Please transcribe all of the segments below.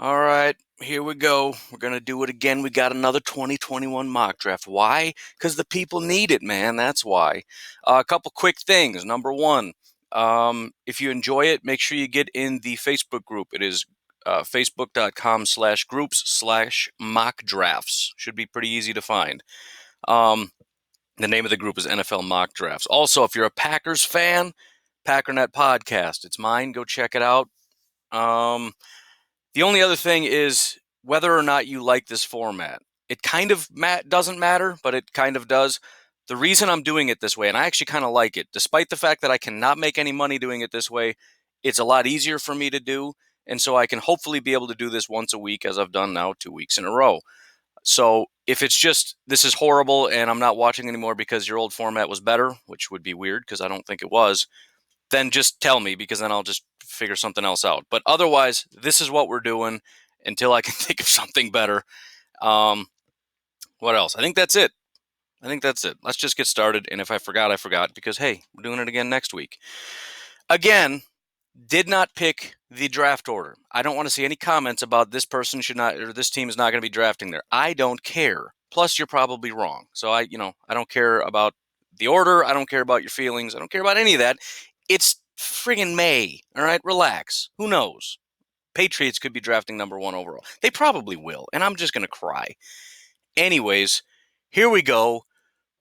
All right, here we go. We're going to do it again. We got another 2021 mock draft. Why? Because the people need it, man. That's why. A couple quick things. Number one, if you enjoy it, make sure you get in the Facebook group. It is facebook.com/groups/mock drafts. Should be pretty easy to find. Um, the name of the group is NFL Mock Drafts. Also, if you're a Packers fan, Packernet Podcast. It's mine. Go check it out. Um, the only other thing is whether or not you like this format. It kind of doesn't matter, but it kind of does. The reason I'm doing it this way, and I actually kind of like it, despite the fact that I cannot make any money doing it this way, it's a lot easier for me to do. And so I can hopefully be able to do this once a week, as I've done now 2 weeks in a row. So if it's just this is horrible and I'm not watching anymore because your old format was better, which would be weird because I don't think it was, then just tell me because then I'll just figure something else out. But otherwise, this is what we're doing until I can think of something better. Um, what else? I think that's it. Let's just get started. And if I forgot, I forgot because, hey, we're doing it again next week. Again, did not pick the draft order. I don't want to see any comments about this person should not, or this team is not going to be drafting there. I don't care. Plus, you're probably wrong. So I don't care about the order. I don't care about your feelings. I don't care about any of that. It's friggin' May. All right, relax. Who knows? Patriots could be drafting number one overall. They probably will, and I'm just going to cry. Anyways, here we go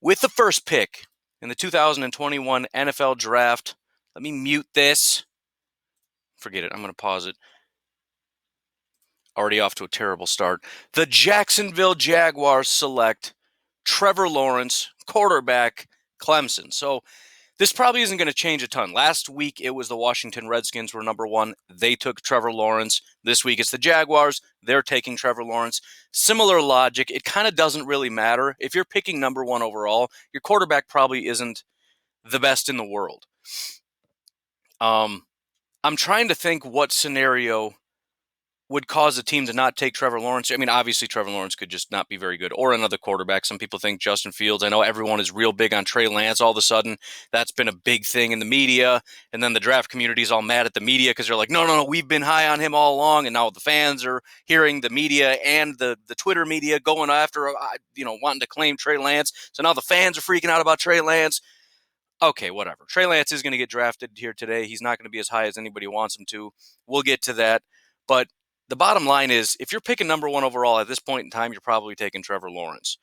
with the first pick in the 2021 NFL Draft. Let me mute this. Forget it. I'm going to pause it. Already off to a terrible start. The Jacksonville Jaguars select Trevor Lawrence, quarterback, Clemson. So this probably isn't going to change a ton. Last week, it was the Washington Redskins were number one. They took Trevor Lawrence. This week, it's the Jaguars. They're taking Trevor Lawrence. Similar logic. It kind of doesn't really matter. If you're picking number one overall, your quarterback probably isn't the best in the world. I'm trying to think what scenario would cause a team to not take Trevor Lawrence. I mean, obviously, Trevor Lawrence could just not be very good, or another quarterback. Some people think Justin Fields. I know everyone is real big on Trey Lance. All of a sudden, that's been a big thing in the media, and then the draft community is all mad at the media because they're like, no, we've been high on him all along, and now the fans are hearing the media and the Twitter media going after, wanting to claim Trey Lance. So now the fans are freaking out about Trey Lance. Okay, whatever. Trey Lance is going to get drafted here today. He's not going to be as high as anybody wants him to. We'll get to that. But the bottom line is, if you're picking number one overall at this point in time, you're probably taking Trevor Lawrence.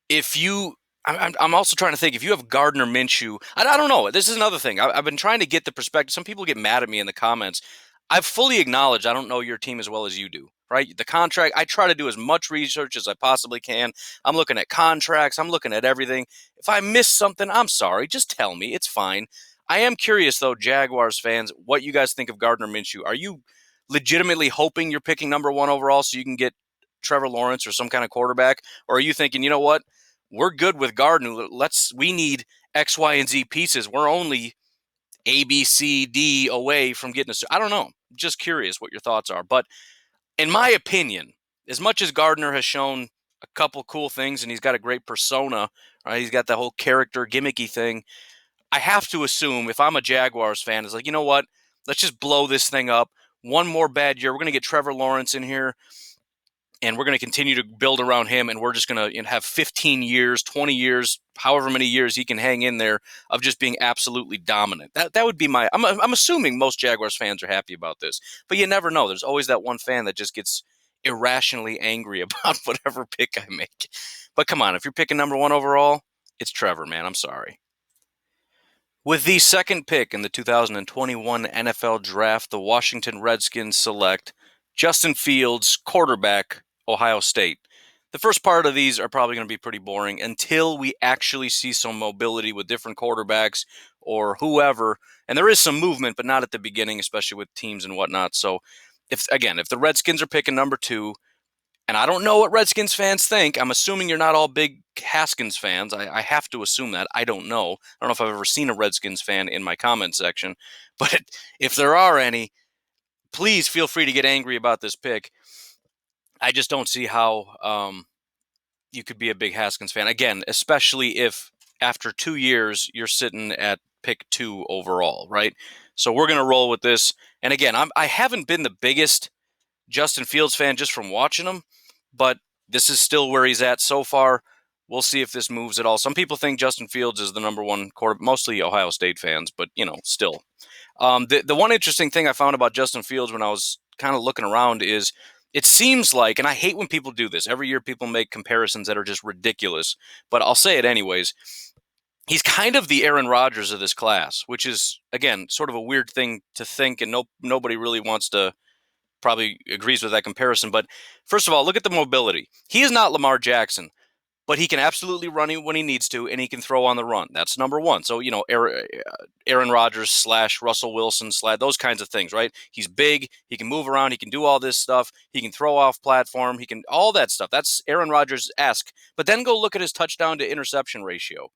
If you, I'm also trying to think, if you have Gardner Minshew, I don't know. This is another thing. I've been trying to get the perspective. Some people get mad at me in the comments. I've fully acknowledged I don't know your team as well as you do, right? The contract, I try to do as much research as I possibly can. I'm looking at contracts. I'm looking at everything. If I miss something, I'm sorry. Just tell me. It's fine. I am curious, though, Jaguars fans, what you guys think of Gardner Minshew. Are you legitimately hoping you're picking number one overall so you can get Trevor Lawrence or some kind of quarterback? Or are you thinking, you know what? We're good with Gardner. We need X, Y, and Z pieces. We're only A, B, C, D away from getting us. I don't know. Just curious what your thoughts are. But in my opinion, as much as Gardner has shown a couple cool things and he's got a great persona, right? He's got the whole character gimmicky thing. I have to assume if I'm a Jaguars fan, it's like, you know what? Let's just blow this thing up. One more bad year. We're going to get Trevor Lawrence in here and we're going to continue to build around him, and we're just going to have 15 years, 20 years, however many years he can hang in there of just being absolutely dominant. That would be I'm assuming most Jaguars fans are happy about this, but you never know. There's always that one fan that just gets irrationally angry about whatever pick I make. But come on, if you're picking number one overall, it's Trevor, man. I'm sorry. With the second pick in the 2021 NFL Draft, the Washington Redskins select Justin Fields, quarterback, Ohio State. The first part of these are probably going to be pretty boring until we actually see some mobility with different quarterbacks or whoever. And there is some movement, but not at the beginning, especially with teams and whatnot. So, if the Redskins are picking number two, and I don't know what Redskins fans think. I'm assuming you're not all big Haskins fans. I have to assume that. I don't know. I don't know if I've ever seen a Redskins fan in my comment section. But if there are any, please feel free to get angry about this pick. I just don't see how you could be a big Haskins fan. Again, especially if after 2 years you're sitting at pick two overall, right? So we're going to roll with this. And again, I haven't been the biggest Justin Fields fan just from watching him, but this is still where he's at so far. We'll see if this moves at all. Some people think Justin Fields is the number one quarterback, mostly Ohio State fans, but still. The one interesting thing I found about Justin Fields when I was kind of looking around is it seems like, and I hate when people do this. Every year people make comparisons that are just ridiculous, but I'll say it anyways. He's kind of the Aaron Rodgers of this class, which is, again, sort of a weird thing to think, and nobody really wants to probably agrees with that comparison. But first of all, look at the mobility. He is not Lamar Jackson, but he can absolutely run when he needs to, and he can throw on the run. That's number one. So, Aaron Rodgers / Russell Wilson / those kinds of things, right? He's big. He can move around. He can do all this stuff. He can throw off platform. He can all that stuff. That's Aaron Rodgers-esque. But then go look at his touchdown to interception ratio.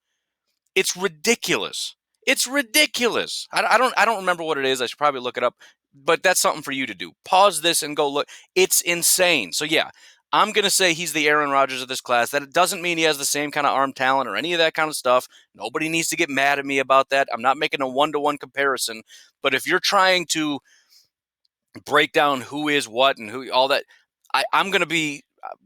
It's ridiculous. It's ridiculous. I don't remember what it is. I should probably look it up. But that's something for you to do. Pause this and go look. It's insane. So yeah, I'm going to say he's the Aaron Rodgers of this class. That it doesn't mean he has the same kind of arm talent or any of that kind of stuff. Nobody needs to get mad at me about that. I'm not making a one-to-one comparison. But if you're trying to break down who is what and who all that, I'm going to be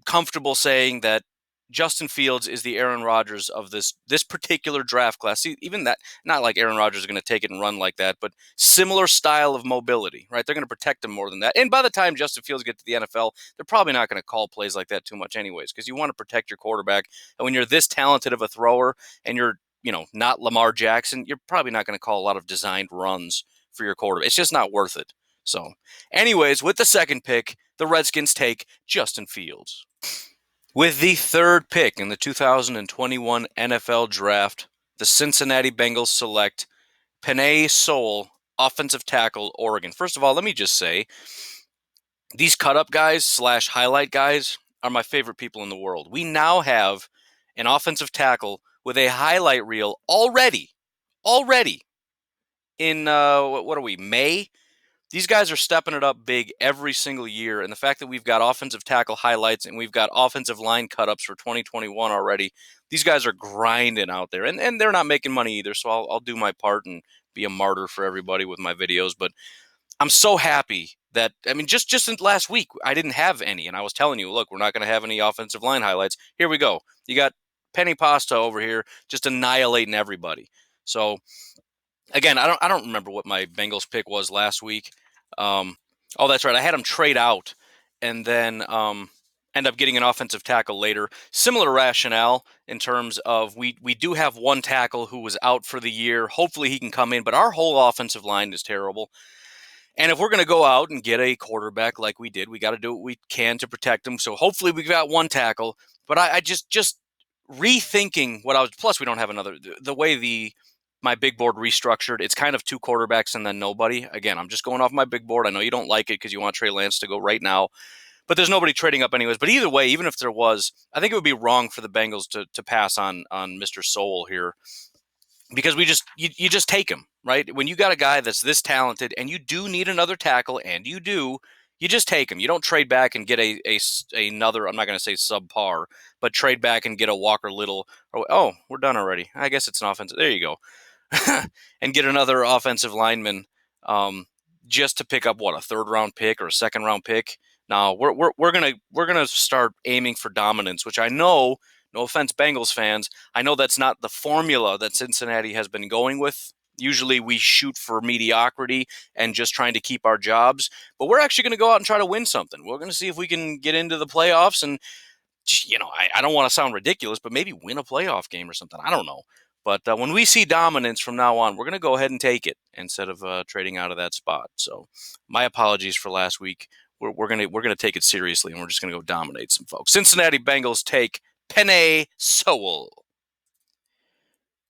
comfortable saying that Justin Fields is the Aaron Rodgers of this particular draft class. See, even that, not like Aaron Rodgers is going to take it and run like that, but similar style of mobility, right? They're going to protect him more than that. And by the time Justin Fields gets to the NFL, they're probably not going to call plays like that too much anyways, because you want to protect your quarterback. And when you're this talented of a thrower and you're, not Lamar Jackson, you're probably not going to call a lot of designed runs for your quarterback. It's just not worth it. So, anyways, with the second pick, the Redskins take Justin Fields. With the third pick in the 2021 NFL Draft, the Cincinnati Bengals select Penei Sewell, offensive tackle, Oregon. First of all, let me just say, these cut-up guys / highlight guys are my favorite people in the world. We now have an offensive tackle with a highlight reel already in, what are we, May? These guys are stepping it up big every single year, and the fact that we've got offensive tackle highlights and we've got offensive line cut-ups for 2021 already, these guys are grinding out there, and they're not making money either, so I'll do my part and be a martyr for everybody with my videos, but I'm so happy that, just in last week, I didn't have any, and I was telling you, look, we're not going to have any offensive line highlights. Here we go. You got Penny Pasta over here just annihilating everybody. So, again, I don't remember what my Bengals pick was last week. That's right. I had him trade out and then end up getting an offensive tackle later. Similar rationale in terms of we do have one tackle who was out for the year. Hopefully he can come in, but our whole offensive line is terrible. And if we're going to go out and get a quarterback like we did, we got to do what we can to protect him. So hopefully we've got one tackle. But I just rethinking what I was. Plus, we don't have another. The way my big board restructured, it's kind of two quarterbacks and then nobody. Again, I'm just going off my big board. I know you don't like it because you want Trey Lance to go right now. But there's nobody trading up anyways. But either way, even if there was, I think it would be wrong for the Bengals to pass on Mr. Sewell here. Because you just take him, right? When you got a guy that's this talented and you do need another tackle, and you just take him. You don't trade back and get another, I'm not going to say subpar, but trade back and get a Walker Little. Oh, we're done already. I guess it's an offensive. There you go. And get another offensive lineman just to pick up, a third-round pick or a second-round pick. Now, we're gonna start aiming for dominance, which I know, no offense, Bengals fans, I know that's not the formula that Cincinnati has been going with. Usually we shoot for mediocrity and just trying to keep our jobs, but we're actually going to go out and try to win something. We're going to see if we can get into the playoffs and, I don't want to sound ridiculous, but maybe win a playoff game or something. I don't know. But when we see dominance from now on, we're going to go ahead and take it instead of trading out of that spot. So my apologies for last week. We're gonna take it seriously, and we're just going to go dominate some folks. Cincinnati Bengals take Penei Sewell.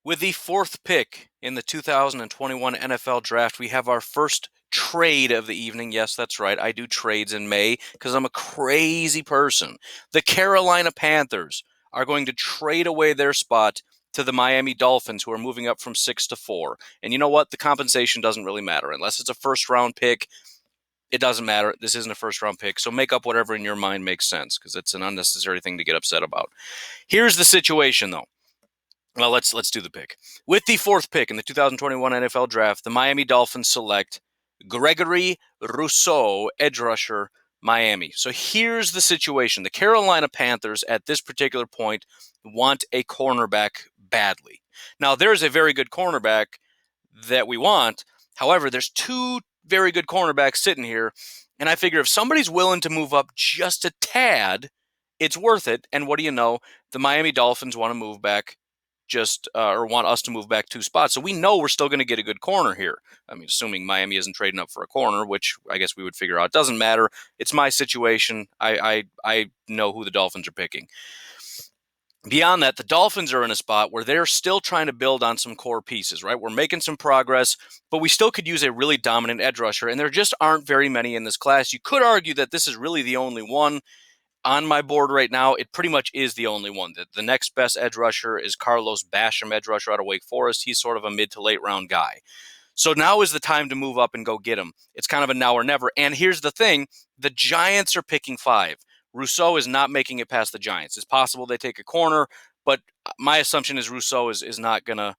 With the fourth pick in the 2021 NFL Draft, we have our first trade of the evening. Yes, that's right. I do trades in May because I'm a crazy person. The Carolina Panthers are going to trade away their spot to the Miami Dolphins, who are moving up from 6 to 4. And you know what? The compensation doesn't really matter. Unless it's a first-round pick, it doesn't matter. This isn't a first-round pick, so make up whatever in your mind makes sense because it's an unnecessary thing to get upset about. Here's the situation, though. Well, let's do the pick. With the fourth pick in the 2021 NFL Draft, the Miami Dolphins select Gregory Rousseau, edge rusher, Miami. So here's the situation. The Carolina Panthers at this particular point want a cornerback badly. Now, there's a very good cornerback that we want. However, there's two very good cornerbacks sitting here, and I figure if somebody's willing to move up just a tad, it's worth it. And what do you know? The Miami Dolphins want to move back or want us to move back 2 spots. So we know we're still going to get a good corner here. I mean, assuming Miami isn't trading up for a corner, which I guess we would figure out. It doesn't matter. It's my situation. I know who the Dolphins are picking. Beyond that, the Dolphins are in a spot where they're still trying to build on some core pieces, right? We're making some progress, but we still could use a really dominant edge rusher, and there just aren't very many in this class. You could argue that this is really the only one on my board right now. It pretty much is the only one. The next best edge rusher is Carlos Basham, edge rusher out of Wake Forest. He's sort of a mid to late round guy. So now is the time to move up and go get him. It's kind of a now or never. And here's the thing. The Giants are picking 5. Rousseau is not making it past the Giants. It's possible they take a corner, but my assumption is Rousseau is not going to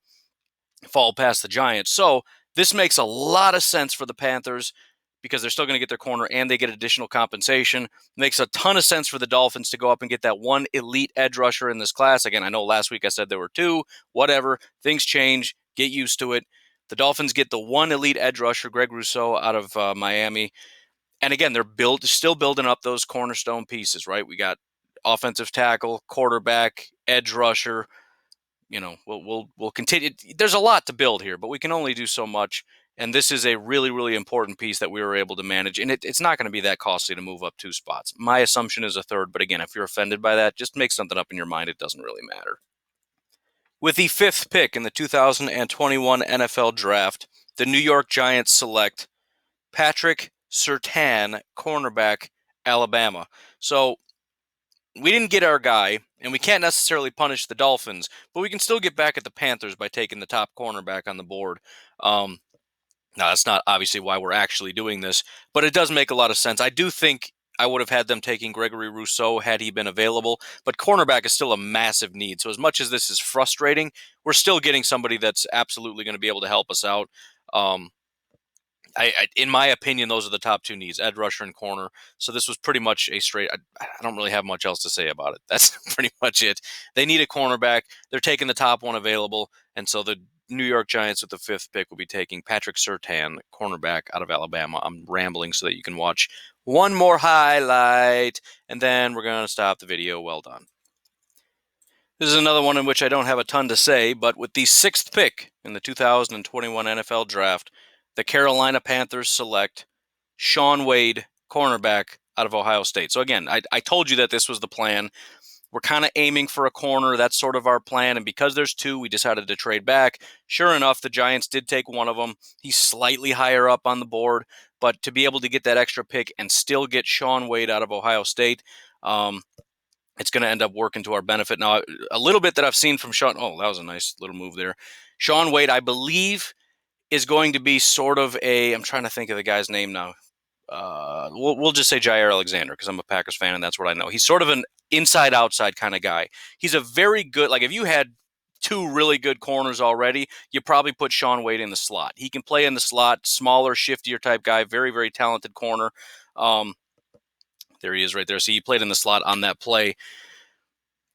fall past the Giants. So this makes a lot of sense for the Panthers because they're still going to get their corner and they get additional compensation. Makes a ton of sense for the Dolphins to go up and get that one elite edge rusher in this class. Again, I know last week I said there were 2. Whatever. Things change. Get used to it. The Dolphins get the one elite edge rusher, Greg Rousseau, out of Miami. And again, they're still building up those cornerstone pieces, right? We got offensive tackle, quarterback, edge rusher. You know, we'll continue. There's a lot to build here, but we can only do so much. And this is a really, really important piece that we were able to manage. And it's not going to be that costly to move up 2 spots. My assumption is a third. But again, if you're offended by that, just make something up in your mind. It doesn't really matter. With the 5th pick in the 2021 NFL Draft, the New York Giants select Patrick Surtain, cornerback, Alabama. So we didn't get our guy, and we can't necessarily punish the Dolphins, but we can still get back at the Panthers by taking the top cornerback on the board. Now, that's not obviously why we're actually doing this, but it does make a lot of sense. I do think I would have had them taking Gregory Rousseau had he been available, but cornerback is still a massive need. So as much as this is frustrating, we're still getting somebody that's absolutely going to be able to help us out. In my opinion, those are the top 2 needs, edge rusher and corner. So this was pretty much a straight. I don't really have much else to say about it. That's pretty much it. They need a cornerback. They're taking the top one available, and so the New York Giants with the 5th pick will be taking Patrick Surtain, cornerback out of Alabama. I'm rambling so that you can watch one more highlight, and then we're going to stop the video. Well done. This is another one in which I don't have a ton to say, but with the 6th pick in the 2021 NFL Draft, the Carolina Panthers select Shaun Wade, cornerback out of Ohio State. So again, I told you that this was the plan. We're kind of aiming for a corner. That's sort of our plan. And because there's 2, we decided to trade back. Sure enough, the Giants did take one of them. He's slightly higher up on the board. But to be able to get that extra pick and still get Shaun Wade out of Ohio State, it's going to end up working to our benefit. Now, a little bit that I've seen from Shaun. Oh, that was a nice little move there. Shaun Wade, I believe, is going to be sort of I'm trying to think of the guy's name now. We'll just say Jair Alexander because I'm a Packers fan and that's what I know. He's sort of an inside-outside kind of guy. He's a very good, like if you had 2 really good corners already, you probably put Shaun Wade in the slot. He can play in the slot, smaller, shiftier type guy, very, very talented corner. There he is right there. So he played in the slot on that play.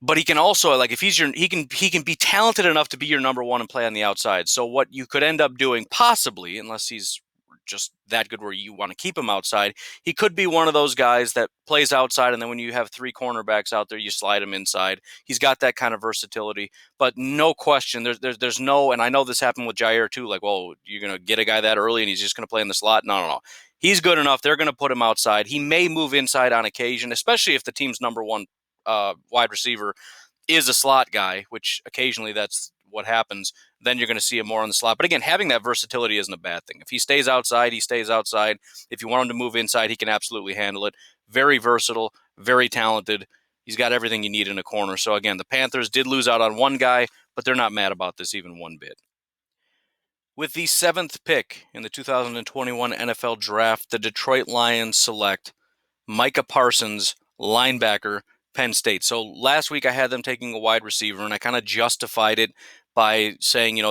But he can also, like, if he's he can be talented enough to be your number 1 and play on the outside. So what you could end up doing, possibly, unless he's just that good where you want to keep him outside, he could be one of those guys that plays outside, and then when you have 3 cornerbacks out there, you slide him inside. He's got that kind of versatility. But no question, there's no, and I know this happened with Jair too. Like, well, you're gonna get a guy that early, and he's just gonna play in the slot. No. He's good enough. They're gonna put him outside. He may move inside on occasion, especially if the team's number 1 wide receiver is a slot guy, which occasionally that's what happens. Then you're going to see him more on the slot. But again, having that versatility isn't a bad thing. If he stays outside, he stays outside. If you want him to move inside, he can absolutely handle it. Very versatile, very talented. He's got everything you need in a corner. So again, the Panthers did lose out on one guy, but they're not mad about this even one bit. With the 7th pick in the 2021 NFL Draft, the Detroit Lions select Micah Parsons, linebacker, Penn State. So last week I had them taking a wide receiver, and I kind of justified it by saying, you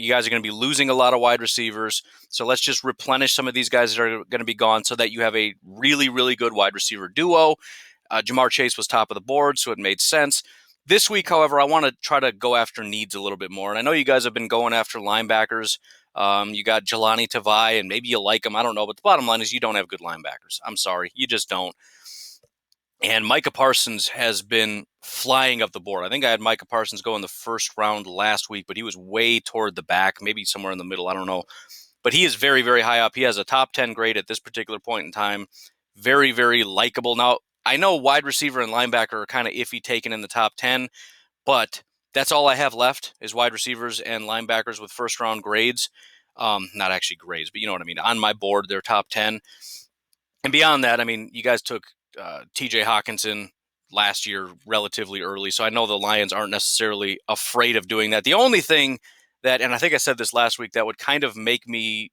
guys are going to be losing a lot of wide receivers. So let's just replenish some of these guys that are going to be gone so that you have a really, really good wide receiver duo. Jamar Chase was top of the board, so it made sense. This week, however, I want to try to go after needs a little bit more. And I know you guys have been going after linebackers. You got Jelani Tavai, and maybe you like him. I don't know. But the bottom line is you don't have good linebackers. I'm sorry. You just don't. And Micah Parsons has been flying up the board. I think I had Micah Parsons go in the first round last week, but he was way toward the back, maybe somewhere in the middle. I don't know. But he is very, very high up. He has a top 10 grade at this particular point in time. Very, very likable. Now, I know wide receiver and linebacker are kind of iffy taken in the top 10, but that's all I have left is wide receivers and linebackers with first-round grades. Not actually grades, but you know what I mean. On my board, they're top 10. And beyond that, I mean, you guys took TJ Hawkinson last year relatively early, so I know the Lions aren't necessarily afraid of doing that. The only thing that, and I think I said this last week, that would kind of make me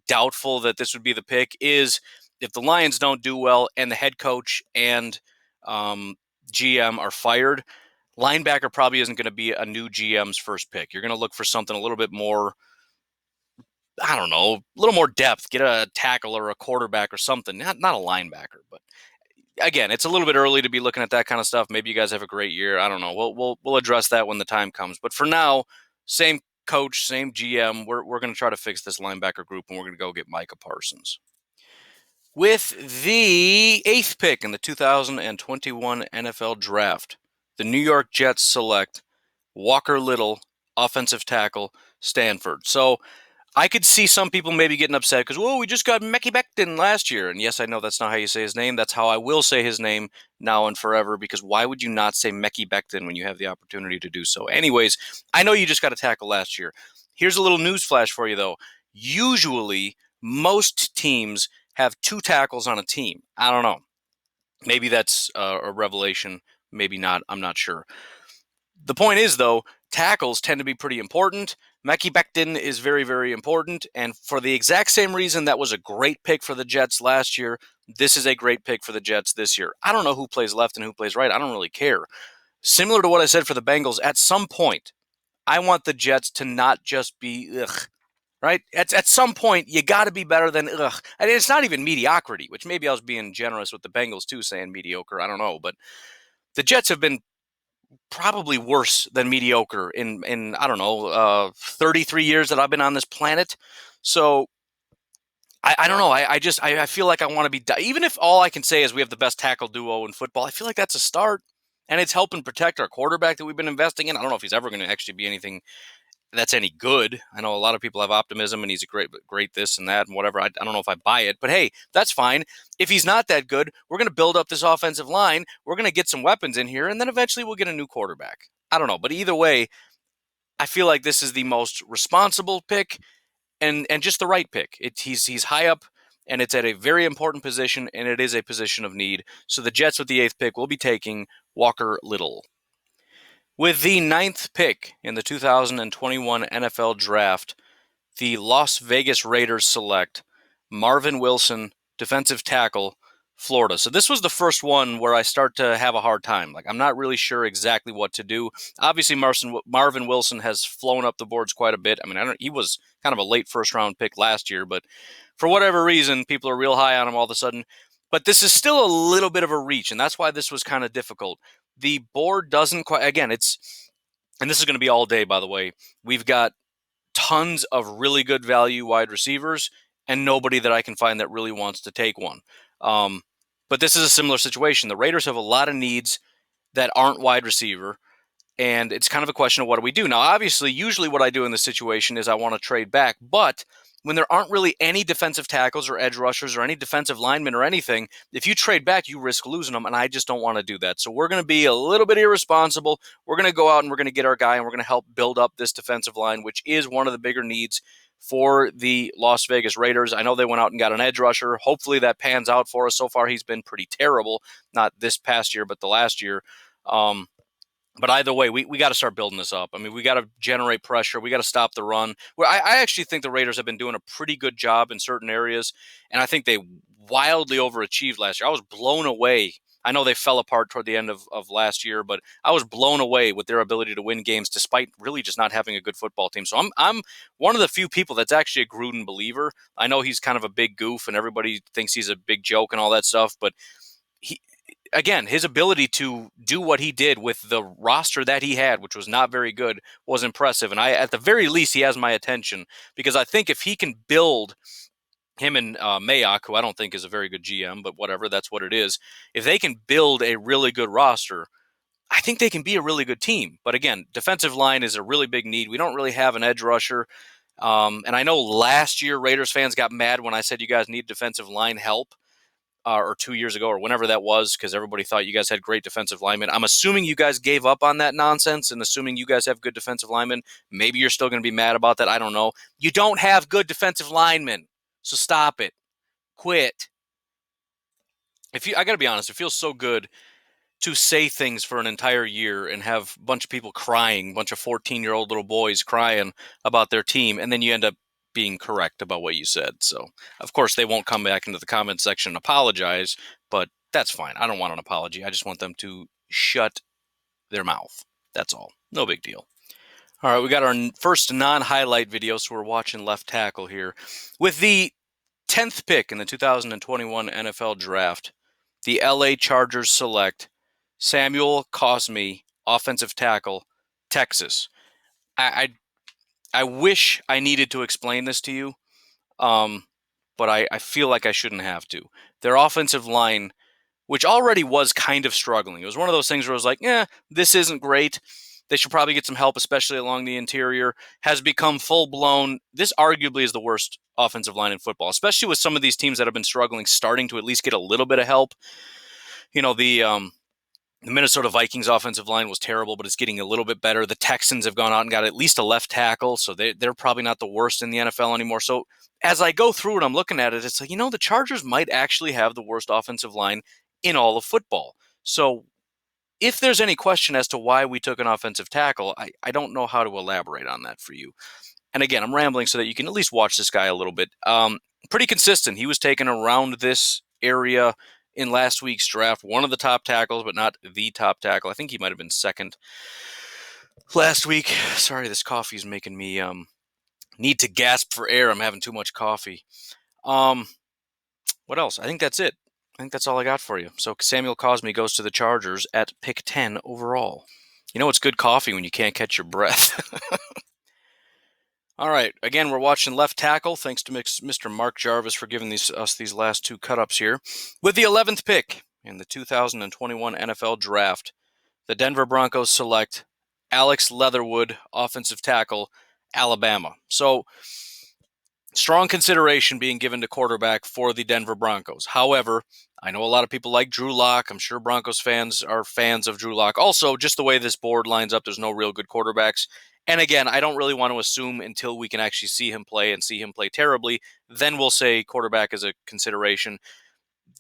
doubtful that this would be the pick is if the Lions don't do well and the head coach and GM are fired, linebacker probably isn't going to be a new GM's first pick. You're going to look for something a little bit more, I don't know, a little more depth. Get a tackle or a quarterback or something. Not a linebacker, but again, it's a little bit early to be looking at that kind of stuff. Maybe you guys have a great year. I don't know. We'll address that when the time comes. But for now, same coach, same GM. We're going to try to fix this linebacker group, and we're going to go get Micah Parsons. With the 8th pick in the 2021 NFL Draft, the New York Jets select Walker Little, offensive tackle, Stanford. So I could see some people maybe getting upset because, whoa, we just got Mekhi Becton last year. And yes, I know that's not how you say his name. That's how I will say his name now and forever, because why would you not say Mekhi Becton when you have the opportunity to do so? Anyways, I know you just got a tackle last year. Here's a little news flash for you, though. Usually, most teams have 2 tackles on a team. I don't know. Maybe that's a revelation. Maybe not. I'm not sure. The point is, though, tackles tend to be pretty important. Mekhi Becton is very, very important. And for the exact same reason that was a great pick for the Jets last year, this is a great pick for the Jets this year. I don't know who plays left and who plays right. I don't really care. Similar to what I said for the Bengals, at some point, I want the Jets to not just be ugh. Right? At some point, you got to be better than ugh. And it's not even mediocrity, which maybe I was being generous with the Bengals too, saying mediocre. I don't know. But the Jets have been probably worse than mediocre in I don't know, 33 years that I've been on this planet. So I don't know. I feel like I want to be, even if all I can say is we have the best tackle duo in football, I feel like that's a start. And it's helping protect our quarterback that we've been investing in. I don't know if he's ever going to actually be anything that's any good. I know a lot of people have optimism and he's a great this and that and whatever. I don't know if I buy it, but hey, that's fine. If he's not that good, we're going to build up this offensive line. We're going to get some weapons in here, and then eventually we'll get a new quarterback. I don't know, but either way, I feel like this is the most responsible pick and just the right pick. He's high up, and it's at a very important position, and it is a position of need. So the Jets with the 8th pick will be taking Walker Little. With the 9th pick in the 2021 NFL Draft, the Las Vegas Raiders select Marvin Wilson, defensive tackle, Florida. So this was the first one where I start to have a hard time. Like, I'm not really sure exactly what to do. Obviously, Marvin Wilson has flown up the boards quite a bit. I mean, he was kind of a late first-round pick last year, but for whatever reason, people are real high on him all of a sudden. But this is still a little bit of a reach, and that's why this was kind of difficult. The board doesn't quite, again, and this is going to be all day, by the way. We've got tons of really good value wide receivers and nobody that I can find that really wants to take one. But this is a similar situation. The Raiders have a lot of needs that aren't wide receiver, and it's kind of a question of what do we do? Now, obviously, usually what I do in this situation is I want to trade back, but when there aren't really any defensive tackles or edge rushers or any defensive linemen or anything, if you trade back, you risk losing them, and I just don't want to do that. So we're going to be a little bit irresponsible. We're going to go out and we're going to get our guy, and we're going to help build up this defensive line, which is one of the bigger needs for the Las Vegas Raiders. I know they went out and got an edge rusher. Hopefully that pans out for us. So far, he's been pretty terrible, not this past year, but the last year. But either way, we got to start building this up. I mean, we got to generate pressure. We got to stop the run. Well, I actually think the Raiders have been doing a pretty good job in certain areas, and I think they wildly overachieved last year. I was blown away. I know they fell apart toward the end of last year, but I was blown away with their ability to win games despite really just not having a good football team. So I'm one of the few people that's actually a Gruden believer. I know he's kind of a big goof and everybody thinks he's a big joke and all that stuff, but he, again, his ability to do what he did with the roster that he had, which was not very good, was impressive. And at the very least, he has my attention because I think if he can build him and Mayock, who I don't think is a very good GM, but whatever, that's what it is. If they can build a really good roster, I think they can be a really good team. But again, defensive line is a really big need. We don't really have an edge rusher. And I know last year Raiders fans got mad when I said you guys need defensive line help. Or 2 years ago, or whenever that was, because everybody thought you guys had great defensive linemen. I'm assuming you guys gave up on that nonsense, and assuming you guys have good defensive linemen, maybe you're still going to be mad about that. I don't know. You don't have good defensive linemen, so stop it. Quit. I got to be honest, it feels so good to say things for an entire year and have a bunch of people crying, a bunch of 14-year-old little boys crying about their team, and then you end up being correct about what you said. So, of course, they won't come back into the comment section and apologize, but that's fine. I don't want an apology. I just want them to shut their mouth. That's all. No big deal. All right, we got our first non-highlight video, so we're watching left tackle here. With the 10th pick in the 2021 NFL Draft, the LA Chargers select Samuel Cosmi, offensive tackle, Texas. I wish I needed to explain this to you, but I feel like I shouldn't have to. Their offensive line, which already was kind of struggling. It was one of those things where I was like, this isn't great. They should probably get some help, especially along the interior, has become full-blown. This arguably is the worst offensive line in football, especially with some of these teams that have been struggling, starting to at least get a little bit of help. You know, the Minnesota Vikings offensive line was terrible, but it's getting a little bit better. The Texans have gone out and got at least a left tackle, so they're probably not the worst in the NFL anymore. So as I go through it, I'm looking at it, it's like, the Chargers might actually have the worst offensive line in all of football. So if there's any question as to why we took an offensive tackle, I don't know how to elaborate on that for you. And again, I'm rambling so that you can at least watch this guy a little bit. Pretty consistent. He was taken around this area in last week's draft. One of the top tackles, but not the top tackle. I think he might have been second last week. Sorry, this coffee is making me need to gasp for air. I'm having too much coffee. What else? I think that's it. I think that's all I got for you. So Samuel Cosmi goes to the Chargers at pick 10 overall. You know it's good coffee when you can't catch your breath. All right. Again, we're watching left tackle. Thanks to Mr. Mark Jarvis for giving us these last two cut-ups here. With the 11th pick in the 2021 NFL Draft, the Denver Broncos select Alex Leatherwood, offensive tackle, Alabama. So, strong consideration being given to quarterback for the Denver Broncos. However, I know a lot of people like Drew Lock. I'm sure Broncos fans are fans of Drew Lock. Also, just the way this board lines up, there's no real good quarterbacks. And again, I don't really want to assume until we can actually see him play and see him play terribly. Then we'll say quarterback is a consideration.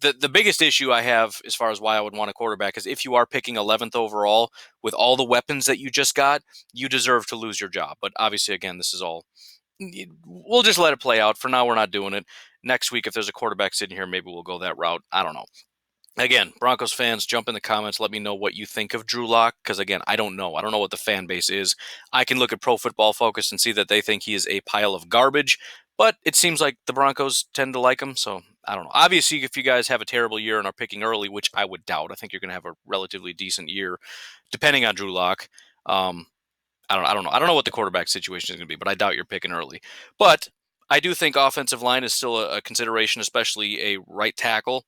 The biggest issue I have as far as why I would want a quarterback is if you are picking 11th overall with all the weapons that you just got, you deserve to lose your job. But obviously, again, this is all, we'll just let it play out. For now, we're not doing it. Next week, if there's a quarterback sitting here, maybe we'll go that route. I don't know. Again, Broncos fans, jump in the comments. Let me know what you think of Drew Lock, because, again, I don't know. I don't know what the fan base is. I can look at Pro Football Focus and see that they think he is a pile of garbage, but it seems like the Broncos tend to like him, so I don't know. Obviously, if you guys have a terrible year and are picking early, which I would doubt, I think you're going to have a relatively decent year, depending on Drew Lock. I don't know. I don't know what the quarterback situation is going to be, but I doubt you're picking early. But I do think offensive line is still a consideration, especially a right tackle.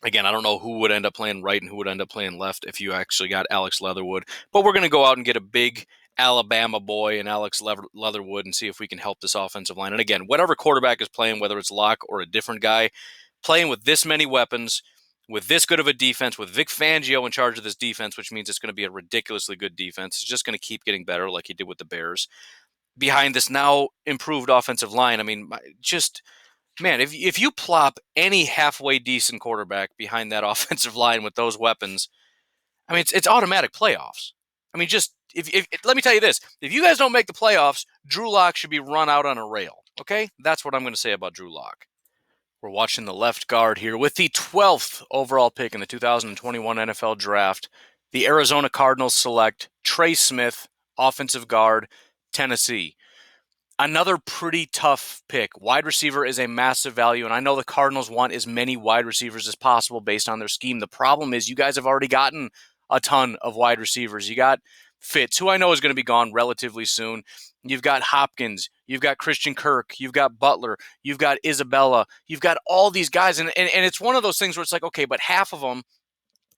Again, I don't know who would end up playing right and who would end up playing left if you actually got Alex Leatherwood. But we're going to go out and get a big Alabama boy and Alex Leatherwood and see if we can help this offensive line. And again, whatever quarterback is playing, whether it's Locke or a different guy, playing with this many weapons, with this good of a defense, with Vic Fangio in charge of this defense, which means it's going to be a ridiculously good defense. It's just going to keep getting better like he did with the Bears. Behind this now improved offensive line, I mean, man, if you plop any halfway decent quarterback behind that offensive line with those weapons, I mean, it's automatic playoffs. I mean, just if let me tell you this: if you guys don't make the playoffs, Drew Lock should be run out on a rail. Okay, that's what I'm going to say about Drew Lock. We're watching the left guard here with the 12th overall pick in the 2021 NFL Draft. The Arizona Cardinals select Trey Smith, offensive guard, Tennessee. Another pretty tough pick. Wide receiver is a massive value, and I know the Cardinals want as many wide receivers as possible based on their scheme. The problem is you guys have already gotten a ton of wide receivers. You got Fitz, who I know is going to be gone relatively soon. You've got Hopkins. You've got Christian Kirk. You've got Butler. You've got Isabella. You've got all these guys, and it's one of those things where it's like, okay, but half of them,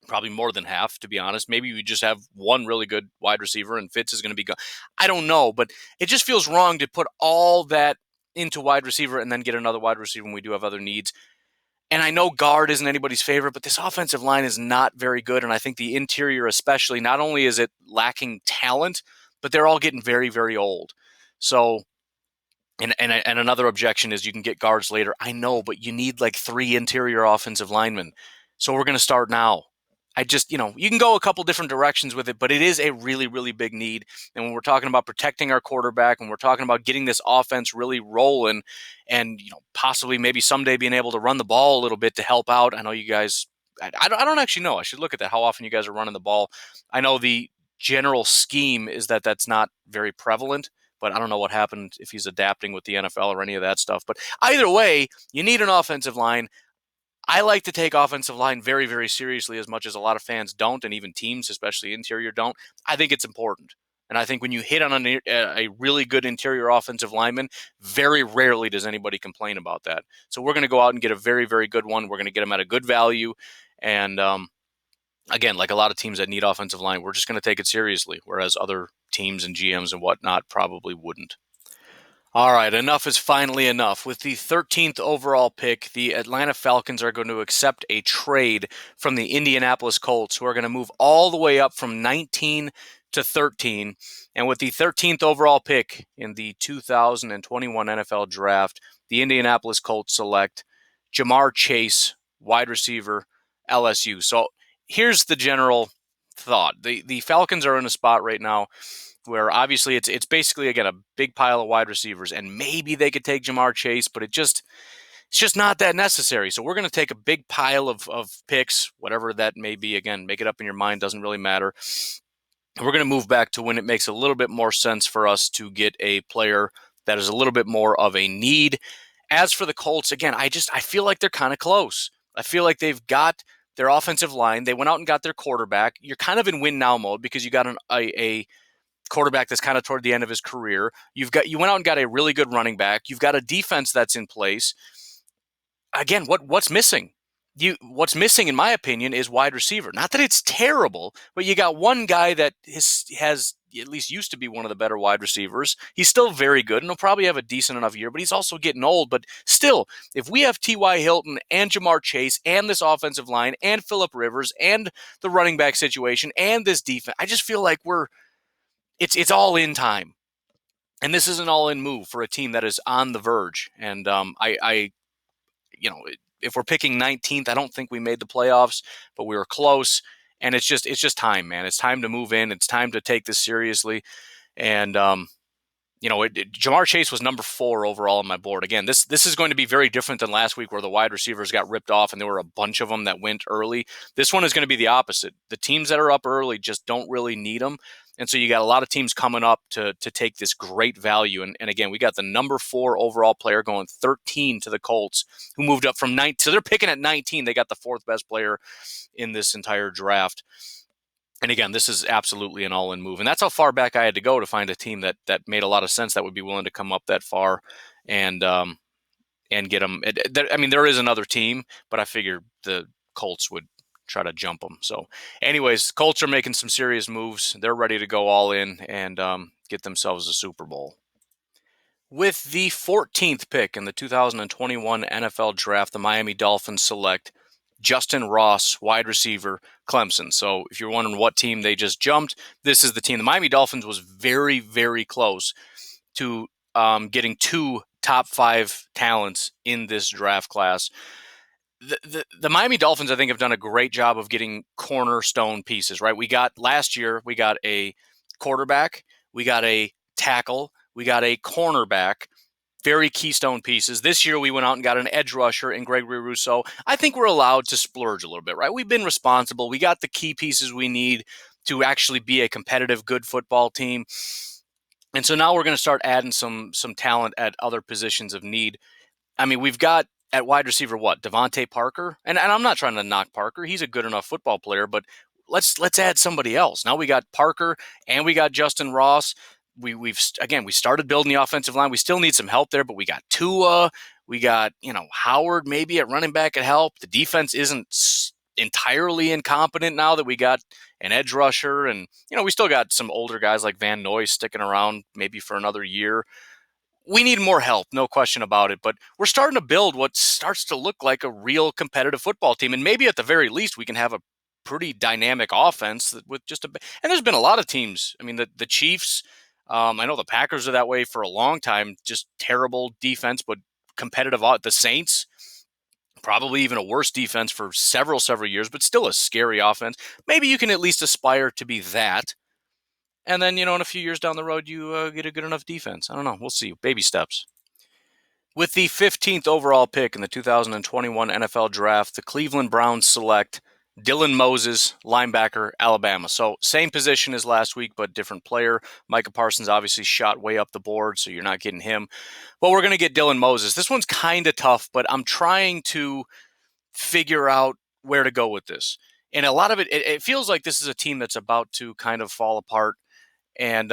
probably more than half, to be honest. Maybe we just have one really good wide receiver and Fitz is going to be good. I don't know, but it just feels wrong to put all that into wide receiver and then get another wide receiver when we do have other needs. And I know guard isn't anybody's favorite, but this offensive line is not very good. And I think the interior especially, not only is it lacking talent, but they're all getting very, very old. So, and another objection is you can get guards later. I know, but you need like 3 interior offensive linemen. So we're going to start now. I just, you can go a couple different directions with it, but it is a really, really big need. And when we're talking about protecting our quarterback, and we're talking about getting this offense really rolling and, possibly maybe someday being able to run the ball a little bit to help out. I know you guys, I don't actually know. I should look at that, how often you guys are running the ball. I know the general scheme is that that's not very prevalent, but I don't know what happened if he's adapting with the NFL or any of that stuff. But either way, you need an offensive line. I like to take offensive line very, very seriously, as much as a lot of fans don't, and even teams, especially interior, don't. I think it's important. And I think when you hit on a really good interior offensive lineman, very rarely does anybody complain about that. So we're going to go out and get a very, very good one. We're going to get him at a good value. And again, like a lot of teams that need offensive line, we're just going to take it seriously, whereas other teams and GMs and whatnot probably wouldn't. All right, enough is finally enough. With the 13th overall pick, the Atlanta Falcons are going to accept a trade from the Indianapolis Colts, who are going to move all the way up from 19 to 13. And with the 13th overall pick in the 2021 NFL Draft, the Indianapolis Colts select Jamar Chase, wide receiver, LSU. So here's the general thought. The Falcons are in a spot right now where obviously it's basically, again, a big pile of wide receivers, and maybe they could take Jamar Chase, but it's just not that necessary. So we're going to take a big pile of picks, whatever that may be. Again, make it up in your mind, doesn't really matter. And we're going to move back to when it makes a little bit more sense for us to get a player that is a little bit more of a need. As for the Colts, again, I feel like they're kind of close. I feel like they've got their offensive line. They went out and got their quarterback. You're kind of in win now mode because you got a quarterback that's kind of toward the end of his career. You went out and got a really good running back. You've got a defense that's in place. Again, what's missing? What's missing, in my opinion, is wide receiver. Not that it's terrible, but you got one guy that has at least used to be one of the better wide receivers. He's still very good, and he'll probably have a decent enough year, but he's also getting old. But still, if we have T.Y. Hilton and Jamar Chase and this offensive line and Phillip Rivers and the running back situation and this defense, I just feel like it's all in time. And this is an all-in move for a team that is on the verge. And if we're picking 19th, I don't think we made the playoffs, but we were close. And it's just time, man. It's time to move in. It's time to take this seriously. And Jamar Chase was number 4 overall on my board. Again, this is going to be very different than last week, where the wide receivers got ripped off and there were a bunch of them that went early. This one is going to be the opposite. The teams that are up early just don't really need them. And so you got a lot of teams coming up to take this great value. And again, we got the number 4 overall player going 13 to the Colts, who moved up from 9. So they're picking at 19. They got the 4th best player in this entire draft. And again, this is absolutely an all-in move. And that's how far back I had to go to find a team that made a lot of sense, that would be willing to come up that far and get them. There is another team, but I figured the Colts would try to jump them. So anyways, Colts are making some serious moves. They're ready to go all in and get themselves a Super Bowl. With the 14th pick in the 2021 NFL Draft, the Miami Dolphins select Justin Ross, wide receiver, Clemson. So if you're wondering what team they just jumped, this is the team. The Miami Dolphins was very, very close to getting 2 top 5 talents in this draft class. The Miami Dolphins, I think, have done a great job of getting cornerstone pieces, right? Last year, we got a quarterback, we got a tackle, we got a cornerback, very keystone pieces. This year we went out and got an edge rusher in Gregory Rousseau. I think we're allowed to splurge a little bit, right? We've been responsible. We got the key pieces we need to actually be a competitive, good football team. And so now we're going to start adding some talent at other positions of need. I mean, we've got at wide receiver what? Devontae Parker? And I'm not trying to knock Parker. He's a good enough football player, but let's add somebody else. Now we got Parker and we got Justin Ross. We started building the offensive line. We still need some help there, but we got Tua, we got, Howard maybe at running back at help. The defense isn't entirely incompetent now that we got an edge rusher, and we still got some older guys like Van Noy sticking around maybe for another year. We need more help, no question about it, but we're starting to build what starts to look like a real competitive football team, and maybe at the very least we can have a pretty dynamic offense with just and there's been a lot of teams. I mean, the Chiefs, I know the Packers are that way for a long time, just terrible defense, but competitive. The Saints, probably even a worse defense for several years, but still a scary offense. Maybe you can at least aspire to be that. And then, in a few years down the road, you get a good enough defense. I don't know. We'll see. Baby steps. With the 15th overall pick in the 2021 NFL Draft, the Cleveland Browns select Dylan Moses, linebacker, Alabama. So same position as last week, but different player. Micah Parsons obviously shot way up the board, so you're not getting him. But we're going to get Dylan Moses. This one's kind of tough, but I'm trying to figure out where to go with this. And a lot of it feels like this is a team that's about to kind of fall apart. And,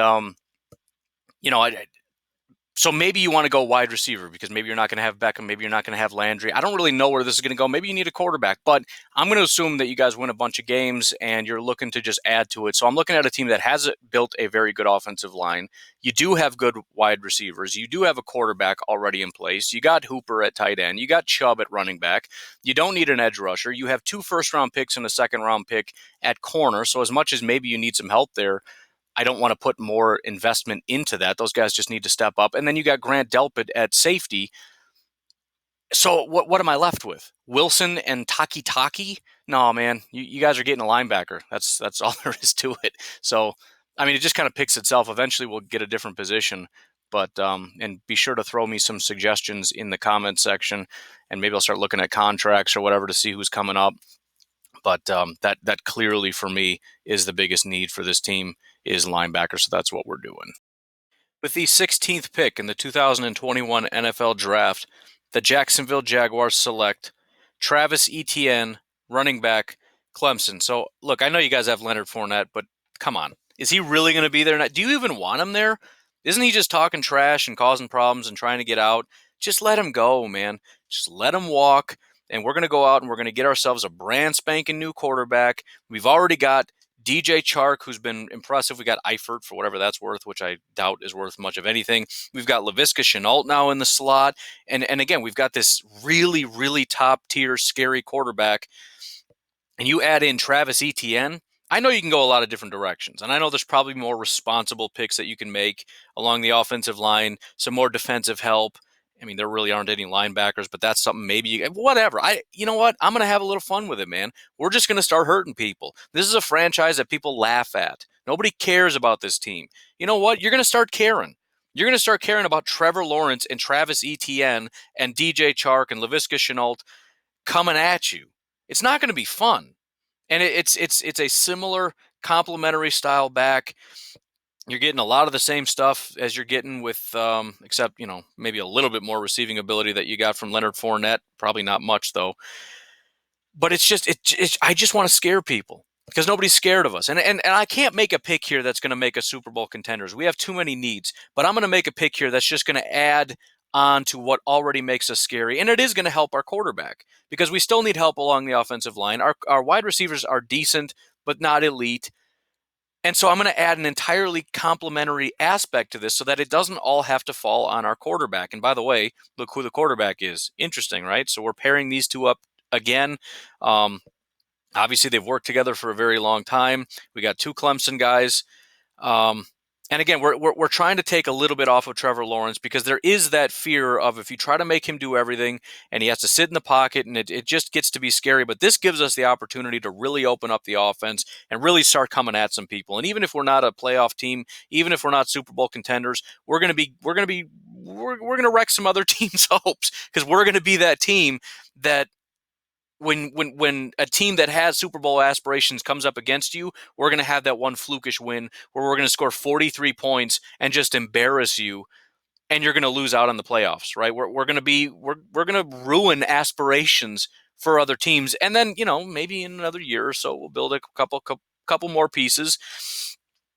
so maybe you want to go wide receiver because maybe you're not going to have Beckham. Maybe you're not going to have Landry. I don't really know where this is going to go. Maybe you need a quarterback, but I'm going to assume that you guys win a bunch of games and you're looking to just add to it. So I'm looking at a team that has built a very good offensive line. You do have good wide receivers. You do have a quarterback already in place. You got Hooper at tight end. You got Chubb at running back. You don't need an edge rusher. You have 2 first-round picks and a second-round pick at corner. So as much as maybe you need some help there, I don't want to put more investment into that. Those guys just need to step up. And then you got Grant Delpit at safety. So what am I left with? Wilson and Taki? No, man, you guys are getting a linebacker. That's all there is to it. So, I mean, it just kind of picks itself. Eventually we'll get a different position. But and be sure to throw me some suggestions in the comments section, and maybe I'll start looking at contracts or whatever to see who's coming up. But that clearly for me is the biggest need for this team is linebacker, so that's what we're doing. With the 16th pick in the 2021 NFL Draft, the Jacksonville Jaguars select Travis Etienne, running back, Clemson. So, look, I know you guys have Leonard Fournette, but come on. Is he really going to be there? Do you even want him there? Isn't he just talking trash and causing problems and trying to get out? Just let him go, man. Just let him walk. And we're going to go out and we're going to get ourselves a brand spanking new quarterback. We've already got DJ Chark, who's been impressive. We got Eifert for whatever that's worth, which I doubt is worth much of anything. We've got Laviska Shenault now in the slot. And again, we've got this really, really top-tier, scary quarterback. And you add in Travis Etienne, I know you can go a lot of different directions. And I know there's probably more responsible picks that you can make along the offensive line, some more defensive help. I mean, there really aren't any linebackers, but that's something maybe whatever. You know what? I'm going to have a little fun with it, man. We're just going to start hurting people. This is a franchise that people laugh at. Nobody cares about this team. You know what? You're going to start caring. You're going to start caring about Trevor Lawrence and Travis Etienne and DJ Chark and Laviska Shenault coming at you. It's not going to be fun. And it's a similar complementary style back. You're getting a lot of the same stuff as you're getting with, except, maybe a little bit more receiving ability that you got from Leonard Fournette. Probably not much, though. But I just want to scare people because nobody's scared of us. And I can't make a pick here that's going to make us Super Bowl contenders. We have too many needs. But I'm going to make a pick here that's just going to add on to what already makes us scary. And it is going to help our quarterback because we still need help along the offensive line. Our wide receivers are decent, but not elite. And so I'm going to add an entirely complementary aspect to this so that it doesn't all have to fall on our quarterback. And by the way, look who the quarterback is. Interesting, right? So we're pairing these two up again. Obviously, they've worked together for a very long time. We got 2 Clemson guys. And again, we're trying to take a little bit off of Trevor Lawrence because there is that fear of if you try to make him do everything and he has to sit in the pocket and it just gets to be scary. But this gives us the opportunity to really open up the offense and really start coming at some people. And even if we're not a playoff team, even if we're not Super Bowl contenders, we're gonna wreck some other teams' hopes because we're gonna be that team that when a team that has Super Bowl aspirations comes up against you, we're going to have that one flukish win where we're going to score 43 points and just embarrass you, and you're going to lose out on the playoffs, right? We're going to we're going to ruin aspirations for other teams, and then maybe in another year or so we'll build a couple more pieces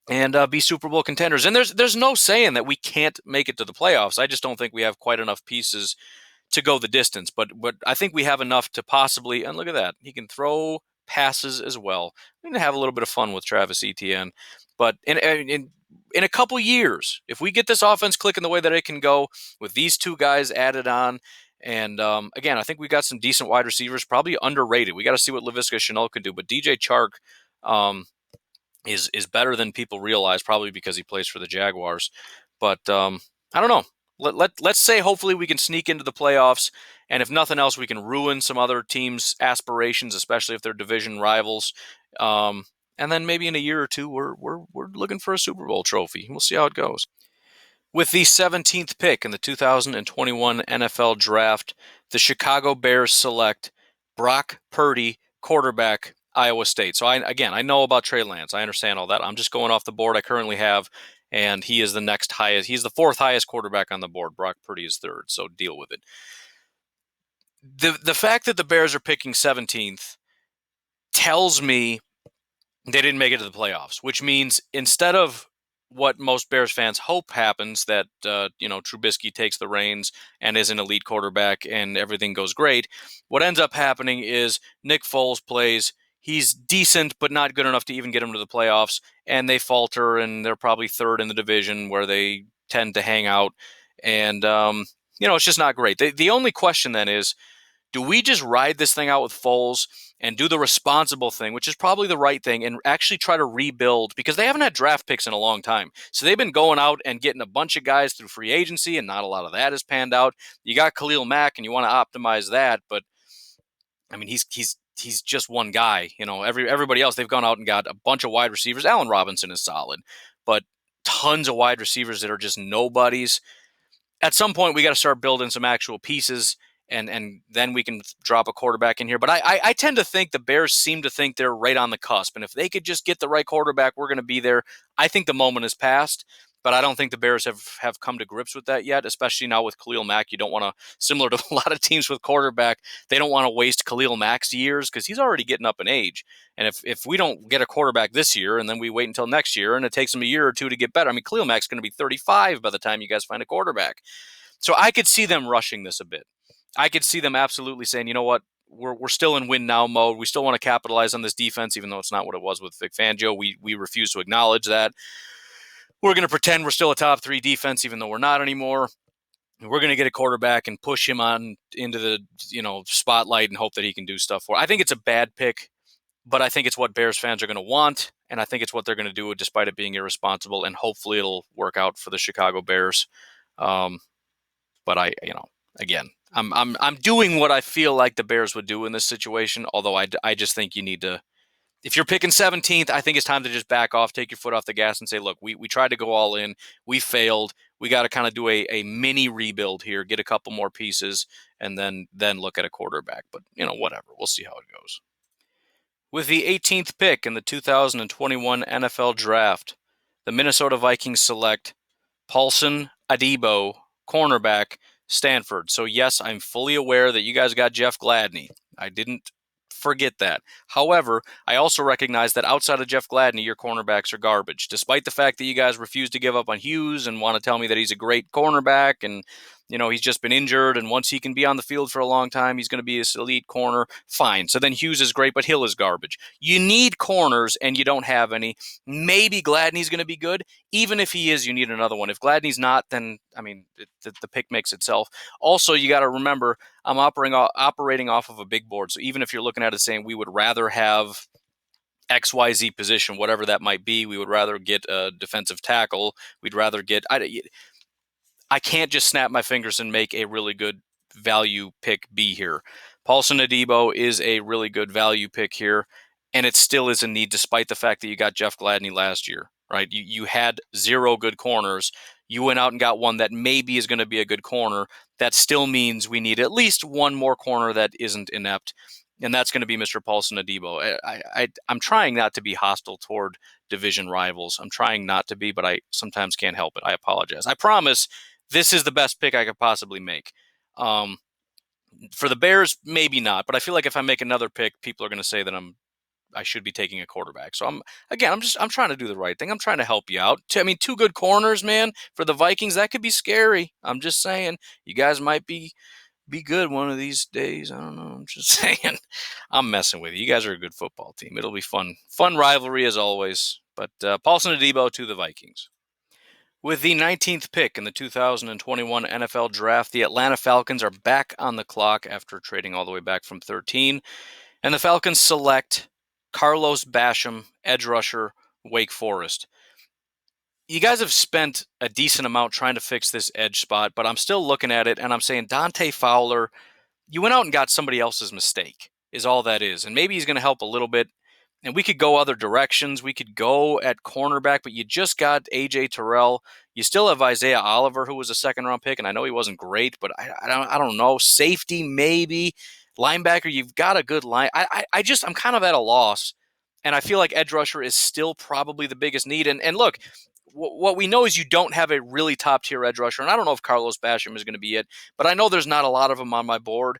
and be Super Bowl contenders. And there's no saying that we can't make it to the playoffs. I just don't think we have quite enough pieces to go the distance. But I think we have enough to possibly. And look at that, he can throw passes as well. We're going to have a little bit of fun with Travis Etienne. But in a couple years, if we get this offense clicking the way that it can go with these two guys added on. And again, I think we got some decent wide receivers, probably underrated. We got to see what Laviska Shenault can do. But DJ Chark is better than people realize, probably because he plays for the Jaguars. But I don't know. Let's say hopefully we can sneak into the playoffs, and if nothing else, we can ruin some other teams' aspirations, especially if they're division rivals. And then maybe in a year or two, we're looking for a Super Bowl trophy. We'll see how it goes. With the 17th pick in the 2021 NFL Draft, the Chicago Bears select Brock Purdy, quarterback, Iowa State. So I know about Trey Lance. I understand all that. I'm just going off the board I currently have, and he is the next highest. He's the fourth highest quarterback on the board. Brock Purdy is third, so deal with it. The fact that the Bears are picking 17th tells me they didn't make it to the playoffs, which means instead of what most Bears fans hope happens, that Trubisky takes the reins and is an elite quarterback and everything goes great, what ends up happening is Nick Foles plays. He's decent, but not good enough to even get him to the playoffs, and they falter, and they're probably third in the division where they tend to hang out. And it's just not great. The only question then is, do we just ride this thing out with Foles and do the responsible thing, which is probably the right thing, and actually try to rebuild? Because they haven't had draft picks in a long time. So they've been going out and getting a bunch of guys through free agency, and not a lot of that has panned out. You got Khalil Mack, and you want to optimize that, but I mean, he's just one guy. Everybody else, they've gone out and got a bunch of wide receivers. Allen Robinson is solid, but tons of wide receivers that are just nobodies. At some point, we got to start building some actual pieces, and then we can drop a quarterback in here. But I tend to think the Bears seem to think they're right on the cusp, and if they could just get the right quarterback, we're going to be there. I think the moment has passed, but I don't think the Bears have come to grips with that yet, especially now with Khalil Mack. You don't want to, similar to a lot of teams with quarterback, they don't want to waste Khalil Mack's years because he's already getting up in age. And if we don't get a quarterback this year and then we wait until next year and it takes him a year or two to get better, I mean, Khalil Mack's going to be 35 by the time you guys find a quarterback. So I could see them rushing this a bit. I could see them absolutely saying, you know what, we're still in win now mode. We still want to capitalize on this defense, even though it's not what it was with Vic Fangio. We refuse to acknowledge that. We're going to pretend we're still a top 3 defense, even though we're not anymore. We're going to get a quarterback and push him on into the spotlight and hope that he can do stuff for. I think it's a bad pick, but I think it's what Bears fans are going to want, and I think it's what they're going to do despite it being irresponsible, and hopefully it'll work out for the Chicago Bears. But again, I'm doing what I feel like the Bears would do in this situation, although I just think you need to, if you're picking 17th, I think it's time to just back off, take your foot off the gas and say, look, we tried to go all in. We failed. We got to kind of do a mini rebuild here, get a couple more pieces, and then look at a quarterback. But, whatever. We'll see how it goes. With the 18th pick in the 2021 NFL Draft, the Minnesota Vikings select Paulson Adebo, cornerback, Stanford. So, yes, I'm fully aware that you guys got Jeff Gladney. I didn't forget that. However, I also recognize that outside of Jeff Gladney, your cornerbacks are garbage. Despite the fact that you guys refuse to give up on Hughes and want to tell me that he's a great cornerback and he's just been injured, and once he can be on the field for a long time, he's going to be this elite corner. Fine. So then Hughes is great, but Hill is garbage. You need corners, and you don't have any. Maybe Gladney's going to be good. Even if he is, you need another one. If Gladney's not, then, the pick makes itself. Also, you got to remember, I'm operating off of a big board. So even if you're looking at it saying we would rather have XYZ position, whatever that might be. We would rather get a defensive tackle. We'd rather get. I can't just snap my fingers and make a really good value pick be here. Paulson Adebo is a really good value pick here, and it still is a need despite the fact that you got Jeff Gladney last year, right? You had 0 good corners. You went out and got one that maybe is going to be a good corner. That still means we need at least one more corner that isn't inept, and that's going to be Mr. Paulson Adebo. I'm trying not to be hostile toward division rivals. I'm trying not to be, but I sometimes can't help it. I apologize. I promise this is the best pick I could possibly make. Um, for the Bears, maybe not, but I feel like if I make another pick, people are going to say that I should be taking a quarterback. So I'm trying to do the right thing. I'm trying to help you out. I mean, 2 good corners, man, for the Vikings, that could be scary. I'm just saying, you guys might be good one of these days. I don't know. I'm just saying. I'm messing with you. You guys are a good football team. It'll be fun rivalry as always. But Paulson Adebo to the Vikings. With the 19th pick in the 2021 NFL Draft, the Atlanta Falcons are back on the clock after trading all the way back from 13, and the Falcons select Carlos Basham, edge rusher, Wake Forest. You guys have spent a decent amount trying to fix this edge spot, but I'm still looking at it and I'm saying Dante Fowler, you went out and got somebody else's mistake, is all that is. And maybe he's going to help a little bit. And we could go other directions. We could go at cornerback, but you just got A.J. Terrell. You still have Isaiah Oliver, who was a second-round pick, and I know he wasn't great, but I don't know. Safety, maybe. Linebacker, you've got a good line. I'm kind of at a loss, and I feel like edge rusher is still probably the biggest need. And look, what we know is you don't have a really top-tier edge rusher, and I don't know if Carlos Basham is going to be it, but I know there's not a lot of them on my board,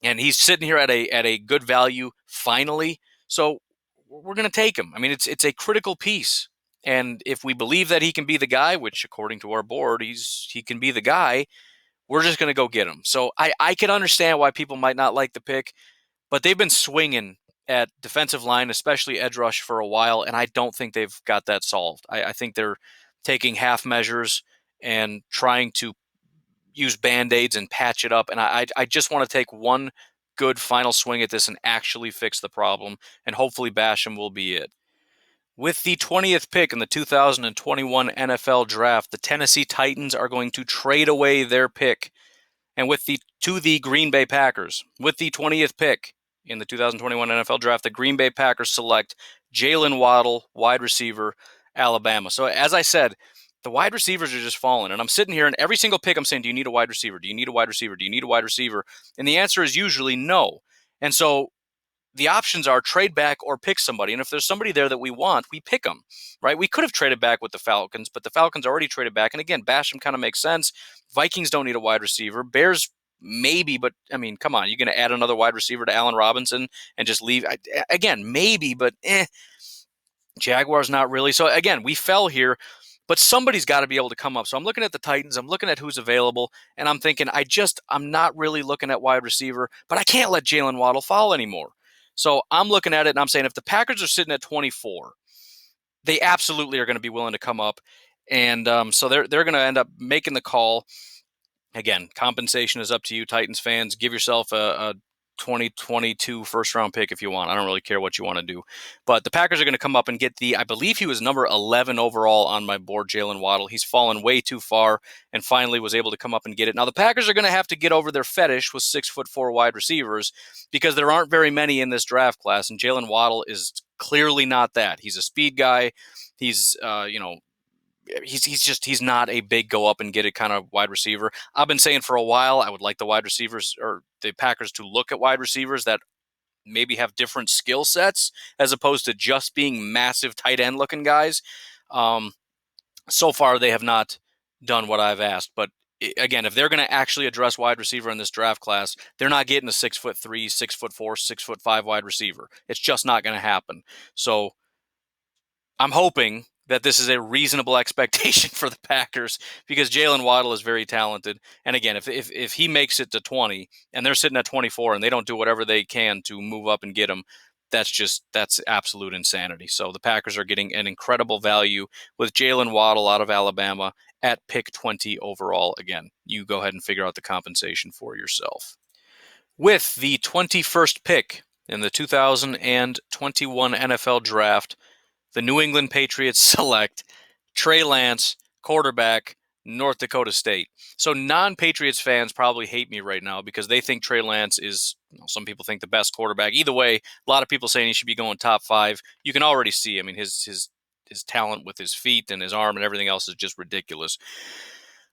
and he's sitting here at a good value finally. So we're going to take him. I mean, it's a critical piece. And if we believe that he can be the guy, which according to our board, he can be the guy, we're just going to go get him. So I can understand why people might not like the pick, but they've been swinging at defensive line, especially edge rush, for a while, and I don't think they've got that solved. I think they're taking half measures and trying to use Band-Aids and patch it up, and I just want to take one good final swing at this and actually fix the problem, and hopefully Basham will be it. With the 20th pick in the 2021 NFL Draft, the Tennessee Titans are going to trade away their pick and to the Green Bay Packers. With the 20th pick in the 2021 NFL Draft, the Green Bay Packers select Jalen Waddle, wide receiver, Alabama. So as I said, the wide receivers are just falling. And I'm sitting here and every single pick I'm saying, do you need a wide receiver? Do you need a wide receiver? Do you need a wide receiver? And the answer is usually no. And so the options are trade back or pick somebody. And if there's somebody there that we want, we pick them, right? We could have traded back with the Falcons, but the Falcons already traded back. And again, Basham kind of makes sense. Vikings don't need a wide receiver. Bears maybe, but I mean, come on, you're going to add another wide receiver to Allen Robinson and just leave? Again, maybe, but Jaguars not really. So again, we fell here, but somebody's got to be able to come up. So I'm looking at the Titans. I'm looking at who's available, and I'm thinking I'm not really looking at wide receiver, but I can't let Jalen Waddle fall anymore. So I'm looking at it, and I'm saying if the Packers are sitting at 24, they absolutely are going to be willing to come up, and so they're going to end up making the call. Again, compensation is up to you, Titans fans. Give yourself a 2022 first-round pick if you want. I don't really care what you want to do. But the Packers are going to come up and get I believe he was number 11 overall on my board, Jalen Waddle. He's fallen way too far and finally was able to come up and get it. Now, the Packers are going to have to get over their fetish with 6'4" wide receivers because there aren't very many in this draft class, and Jalen Waddle is clearly not that. He's a speed guy. He's, he's not a big go up and get it kind of wide receiver. I've been saying for a while I would like the wide receivers or the Packers to look at wide receivers that maybe have different skill sets as opposed to just being massive tight end looking guys. So far they have not done what I've asked, but again, if they're going to actually address wide receiver in this draft class, they're not getting a 6'3", 6'4", 6'5" wide receiver. It's just not going to happen. So I'm hoping that this is a reasonable expectation for the Packers because Jalen Waddle is very talented. And again, if he makes it to 20 and they're sitting at 24 and they don't do whatever they can to move up and get him, that's absolute insanity. So the Packers are getting an incredible value with Jalen Waddle out of Alabama at pick 20 overall. Again, you go ahead and figure out the compensation for yourself. With the 21st pick in the 2021 NFL Draft, the New England Patriots select Trey Lance, quarterback, North Dakota State. So non-Patriots fans probably hate me right now because they think Trey Lance is, some people think, the best quarterback. Either way, a lot of people saying he should be going top 5. You can already see, I mean, his talent with his feet and his arm and everything else is just ridiculous.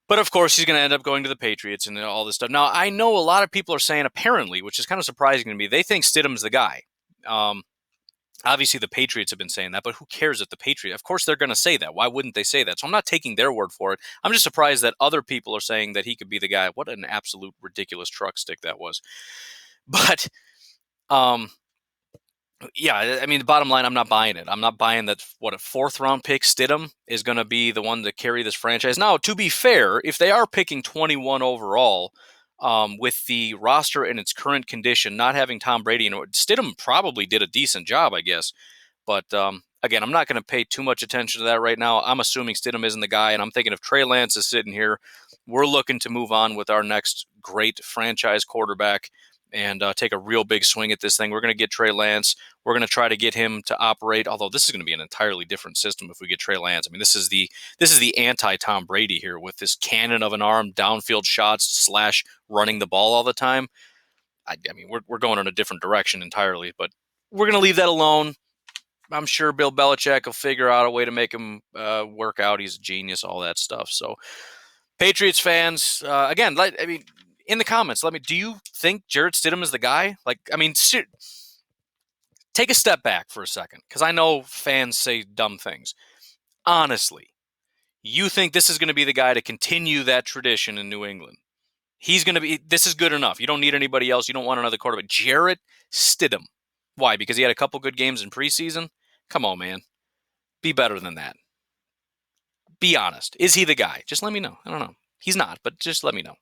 But of course, he's going to end up going to the Patriots and all this stuff. Now, I know a lot of people are saying, apparently, which is kind of surprising to me, they think Stidham's the guy. Obviously, the Patriots have been saying that, but who cares if the Patriots? Of course, they're going to say that. Why wouldn't they say that? So I'm not taking their word for it. I'm just surprised that other people are saying that he could be the guy. What an absolute ridiculous truck stick that was. But yeah, I mean, the bottom line, I'm not buying it. I'm not buying that, what, a 4th-round pick, Stidham, is going to be the one to carry this franchise. Now, to be fair, if they are picking 21 overall, with the roster in its current condition, not having Tom Brady, Stidham probably did a decent job, I guess. But again, I'm not going to pay too much attention to that right now. I'm assuming Stidham isn't the guy, and I'm thinking if Trey Lance is sitting here, we're looking to move on with our next great franchise quarterback and take a real big swing at this thing. We're going to get Trey Lance. We're going to try to get him to operate, although this is going to be an entirely different system if we get Trey Lance. I mean, this is the anti-Tom Brady here with this cannon of an arm, downfield shots / running the ball all the time. I mean, we're going in a different direction entirely, but we're going to leave that alone. I'm sure Bill Belichick will figure out a way to make him work out. He's a genius, all that stuff. So, Patriots fans, again, I mean, in the comments, do you think Jarrett Stidham is the guy? Like, I mean, take a step back for a second, because I know fans say dumb things. Honestly, you think this is going to be the guy to continue that tradition in New England? He's going to be, this is good enough. You don't need anybody else. You don't want another quarterback. Jarrett Stidham. Why? Because he had a couple good games in preseason? Come on, man. Be better than that. Be honest. Is he the guy? Just let me know. I don't know. He's not, but just let me know.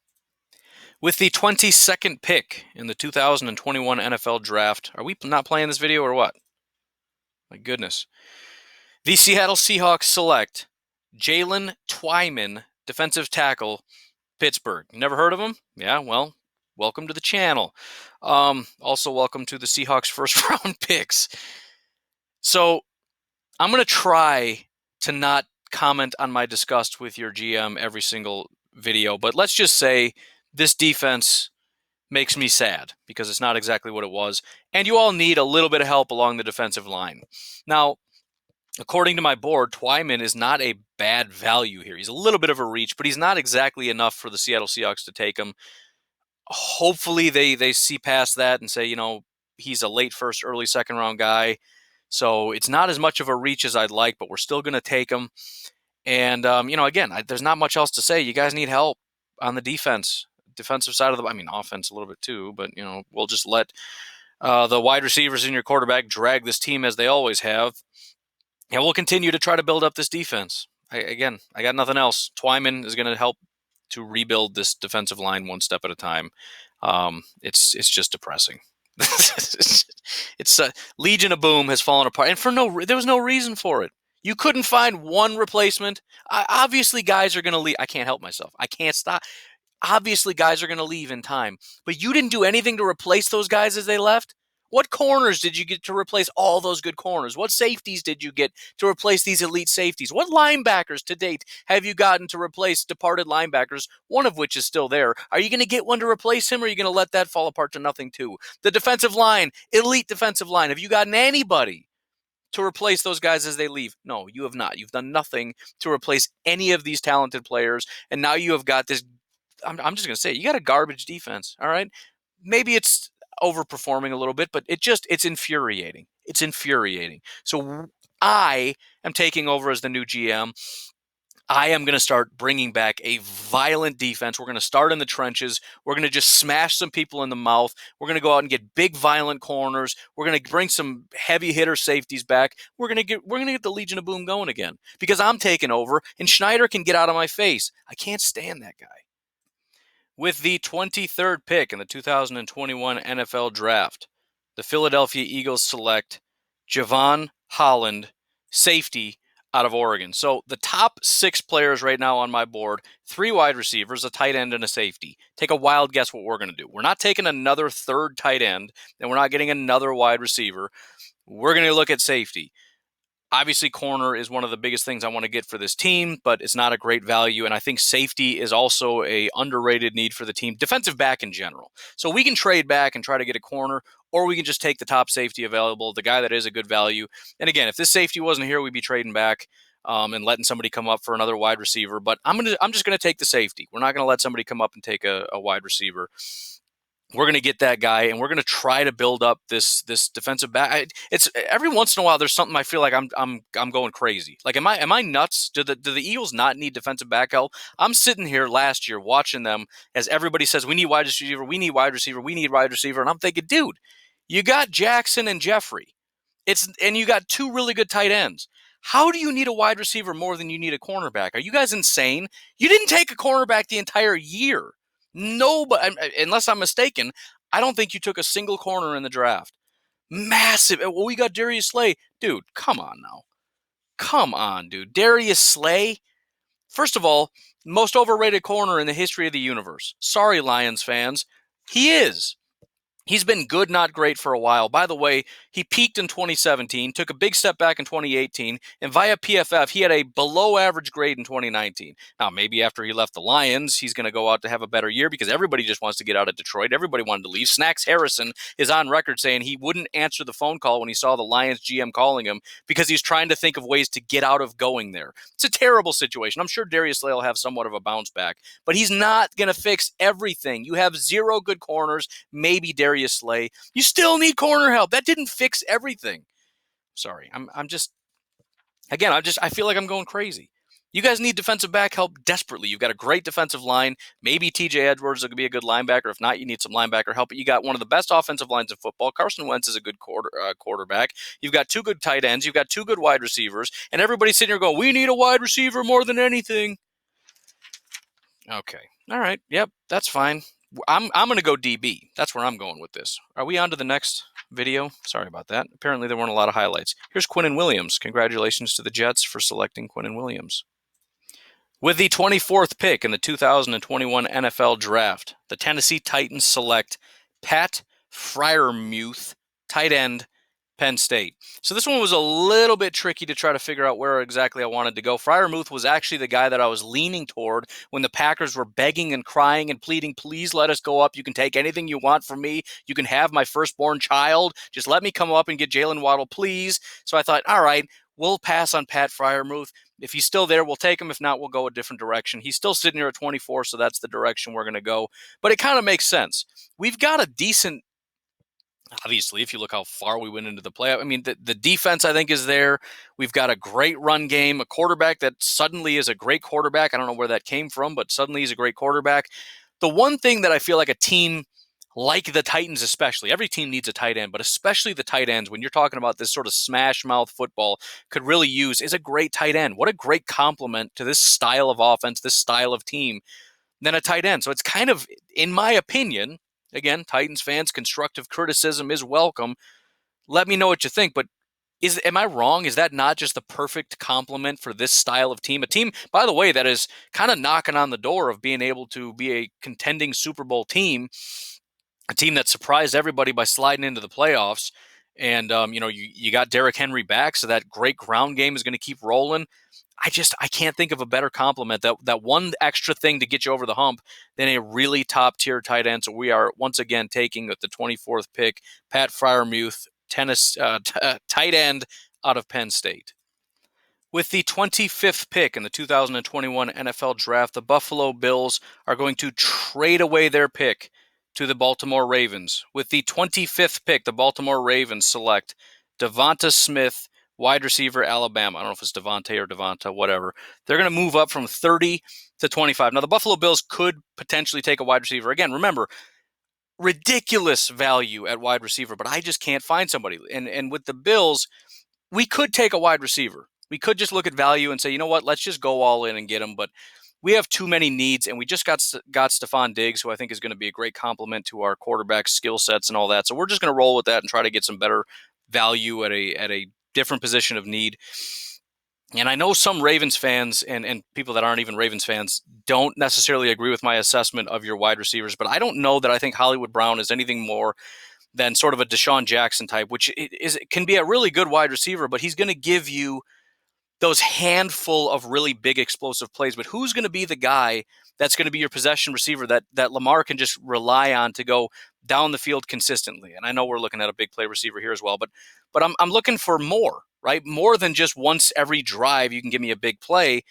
With the 22nd pick in the 2021 NFL Draft, are we not playing this video or what? My goodness. The Seattle Seahawks select Jalen Twyman, defensive tackle, Pittsburgh. Never heard of him? Yeah, well, welcome to the channel. Also, welcome to the Seahawks first-round picks. So, I'm going to try to not comment on my disgust with your GM every single video, but let's just say this defense makes me sad because it's not exactly what it was, and you all need a little bit of help along the defensive line. Now, according to my board, Twyman is not a bad value here. He's a little bit of a reach, but he's not exactly enough for the Seattle Seahawks to take him. Hopefully they see past that and say, he's a late first, early second round guy. So it's not as much of a reach as I'd like, but we're still going to take him. And, again, there's not much else to say. You guys need help on the defensive side of offense a little bit too, but, we'll just let the wide receivers and your quarterback drag this team as they always have. And we'll continue to try to build up this defense. I got nothing else. Twyman is going to help to rebuild this defensive line one step at a time. It's just depressing. It's Legion of Boom has fallen apart, and there was no reason for it. You couldn't find one replacement. Obviously, guys are going to leave. I can't help myself. I can't stop. Obviously, guys are going to leave in time, but you didn't do anything to replace those guys as they left. What corners did you get to replace all those good corners? What safeties did you get to replace these elite safeties? What linebackers to date have you gotten to replace departed linebackers, one of which is still there? Are you going to get one to replace him, or are you going to let that fall apart to nothing too? The defensive line, elite defensive line. Have you gotten anybody to replace those guys as they leave? No, you have not. You've done nothing to replace any of these talented players, and now you have got this, I'm just going to say, you got a garbage defense, all right? Maybe it's overperforming a little bit, but it's infuriating. It's infuriating. So I am taking over as the new GM. I am going to start bringing back a violent defense. We're going to start in the trenches. We're going to just smash some people in the mouth. We're going to go out and get big, violent corners. We're going to bring some heavy hitter safeties back. We're going to get the Legion of Boom going again because I'm taking over, and Schneider can get out of my face. I can't stand that guy. With the 23rd pick in the 2021 NFL Draft, the Philadelphia Eagles select Javon Holland, safety out of Oregon. So the top 6 players right now on my board, 3 wide receivers, a tight end, and a safety. Take a wild guess what we're going to do. We're not taking another third tight end, and we're not getting another wide receiver. We're going to look at safety. Obviously, corner is one of the biggest things I want to get for this team, but it's not a great value. And I think safety is also a underrated need for the team. Defensive back in general. So we can trade back and try to get a corner, or we can just take the top safety available, the guy that is a good value. And again, if this safety wasn't here, we'd be trading back and letting somebody come up for another wide receiver. But I'm just gonna take the safety. We're not gonna let somebody come up and take a wide receiver. We're going to get that guy, and we're going to try to build up this defensive back. It's every once in a while there's something I feel like I'm going crazy. Like, am I nuts? Do the Eagles not need defensive back help? I'm sitting here last year watching them as everybody says we need wide receiver, we need wide receiver, we need wide receiver, and I'm thinking, dude, you got Jackson and Jeffrey. And you got 2 really good tight ends. How do you need a wide receiver more than you need a cornerback? Are you guys insane? You didn't take a cornerback the entire year. No, but unless I'm mistaken, I don't think you took a single corner in the draft. Massive. Well, we got Darius Slay. Dude, come on now. Come on, dude. Darius Slay? First of all, most overrated corner in the history of the universe. Sorry, Lions fans. He is. He's been good, not great for a while. By the way, he peaked in 2017, took a big step back in 2018, and via PFF, he had a below average grade in 2019. Now, maybe after he left the Lions, he's going to go out to have a better year because everybody just wants to get out of Detroit. Everybody wanted to leave. Snacks Harrison is on record saying he wouldn't answer the phone call when he saw the Lions GM calling him because he's trying to think of ways to get out of going there. It's a terrible situation. I'm sure Darius Slay will have somewhat of a bounce back, but he's not going to fix everything. You have 0 good corners, maybe Darius Slay. You still need corner help. That didn't fix everything. Sorry. I feel like I'm going crazy. You guys need defensive back help desperately. You've got a great defensive line. Maybe TJ Edwards will be a good linebacker. If not, you need some linebacker help. But you got one of the best offensive lines in football. Carson Wentz is a good quarterback. You've got 2 good tight ends. You've got 2 good wide receivers. And everybody's sitting here going, we need a wide receiver more than anything. Okay. All right. Yep. That's fine. I'm going to go DB. That's where I'm going with this. Are we on to the next video? Sorry about that. Apparently there weren't a lot of highlights. Here's Quinnen Williams. Congratulations to the Jets for selecting Quinnen Williams. With the 24th pick in the 2021 NFL Draft, the Tennessee Titans select Pat Freiermuth, tight end, Penn State. So this one was a little bit tricky to try to figure out where exactly I wanted to go. Freiermuth was actually the guy that I was leaning toward when the Packers were begging and crying and pleading, please let us go up. You can take anything you want from me. You can have my firstborn child. Just let me come up and get Jalen Waddle, please. So I thought, all right, we'll pass on Pat Freiermuth. If he's still there, we'll take him. If not, we'll go a different direction. He's still sitting here at 24, so that's the direction we're going to go. But it kind of makes sense. We've got a decent, obviously, if you look how far we went into the playoff, I mean, the defense, I think, is there. We've got a great run game, a quarterback that suddenly is a great quarterback. I don't know where that came from, but suddenly he's a great quarterback. The one thing that I feel like a team like the Titans especially, every team needs a tight end, but especially the tight ends, when you're talking about this sort of smash mouth football, could really use is a great tight end. What a great compliment to this style of offense, this style of team, than a tight end. So it's kind of, in my opinion, again, Titans fans, constructive criticism is welcome. Let me know what you think, but am I wrong? Is that not just the perfect complement for this style of team? A team, by the way, that is kind of knocking on the door of being able to be a contending Super Bowl team, a team that surprised everybody by sliding into the playoffs. And, you got Derrick Henry back, so that great ground game is going to keep rolling. I can't think of a better compliment, that one extra thing to get you over the hump than a really top-tier tight end. So we are, once again, taking at the 24th pick, Pat Freiermuth, tight end out of Penn State. With the 25th pick in the 2021 NFL Draft, the Buffalo Bills are going to trade away their pick to the Baltimore Ravens. With the 25th pick, the Baltimore Ravens select Devonta Smith, wide receiver, Alabama. I don't know if it's Devontae or Devonta, whatever. They're going to move up from 30 to 25. Now, the Buffalo Bills could potentially take a wide receiver. Again, remember, ridiculous value at wide receiver, but I just can't find somebody. And with the Bills, we could take a wide receiver. We could just look at value and say, you know what, let's just go all in and get him. But we have too many needs, and we just got Stephon Diggs, who I think is going to be a great complement to our quarterback skill sets and all that. So we're just going to roll with that and try to get some better value at a different position of need. And I know some Ravens fans and people that aren't even Ravens fans don't necessarily agree with my assessment of your wide receivers, but I don't know that I think Hollywood Brown is anything more than sort of a Deshaun Jackson type, which can be a really good wide receiver, but he's going to give you those handful of really big explosive plays. But who's going to be the guy that's going to be your possession receiver that Lamar can just rely on to go down the field consistently? And I know we're looking at a big play receiver here as well, but I'm looking for more, right? More than just once every drive you can give me a big play.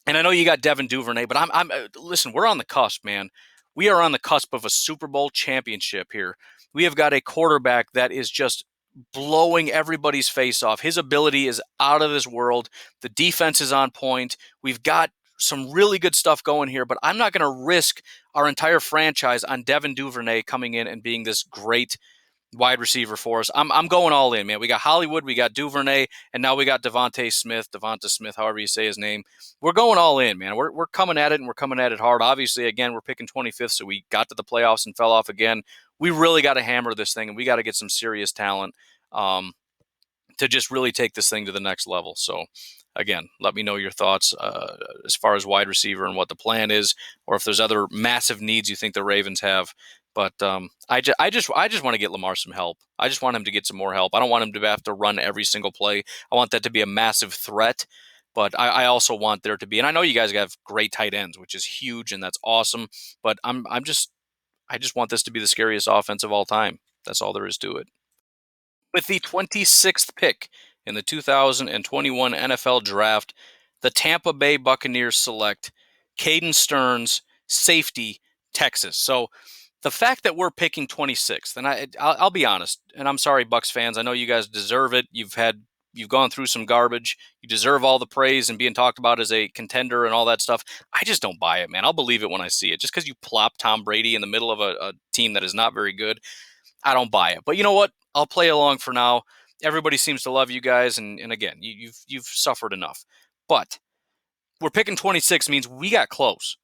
And I know you got Devin Duvernay, but I'm listen, we're on the cusp, man. We are on the cusp of a Super Bowl championship here. We have got a quarterback that is just blowing everybody's face off. His ability is out of this world. The defense is on point. We've got some really good stuff going here, but I'm not going to risk our entire franchise on Devin Duvernay coming in and being this great wide receiver for us. I'm going all in, man. We got Hollywood, we got Duvernay, and now we got Devonta Smith, however you say his name. We're going all in, man. We're coming at it, and we're coming at it hard. Obviously, again, we're picking 25th, so we got to the playoffs and fell off again. We really got to hammer this thing, and we got to get some serious talent to just really take this thing to the next level. So, again, let me know your thoughts as far as wide receiver and what the plan is, or if there's other massive needs you think the Ravens have. But I just want to get Lamar some help. I just want him to get some more help. I don't want him to have to run every single play. I want that to be a massive threat. But I also want there to be, and I know you guys have great tight ends, which is huge and that's awesome. But I just want this to be the scariest offense of all time. That's all there is to it. With the 26th pick in the 2021 NFL Draft, the Tampa Bay Buccaneers select Caden Stearns, safety, Texas. So the fact that we're picking 26th, and I'll be honest, and I'm sorry, Bucs fans, I know you guys deserve it. You've gone through some garbage. You deserve all the praise and being talked about as a contender and all that stuff. I just don't buy it, man. I'll believe it when I see it. Just because you plop Tom Brady in the middle of a team that is not very good, I don't buy it. But you know what? I'll play along for now. Everybody seems to love you guys, and again, you've suffered enough. But we're picking 26 means we got close.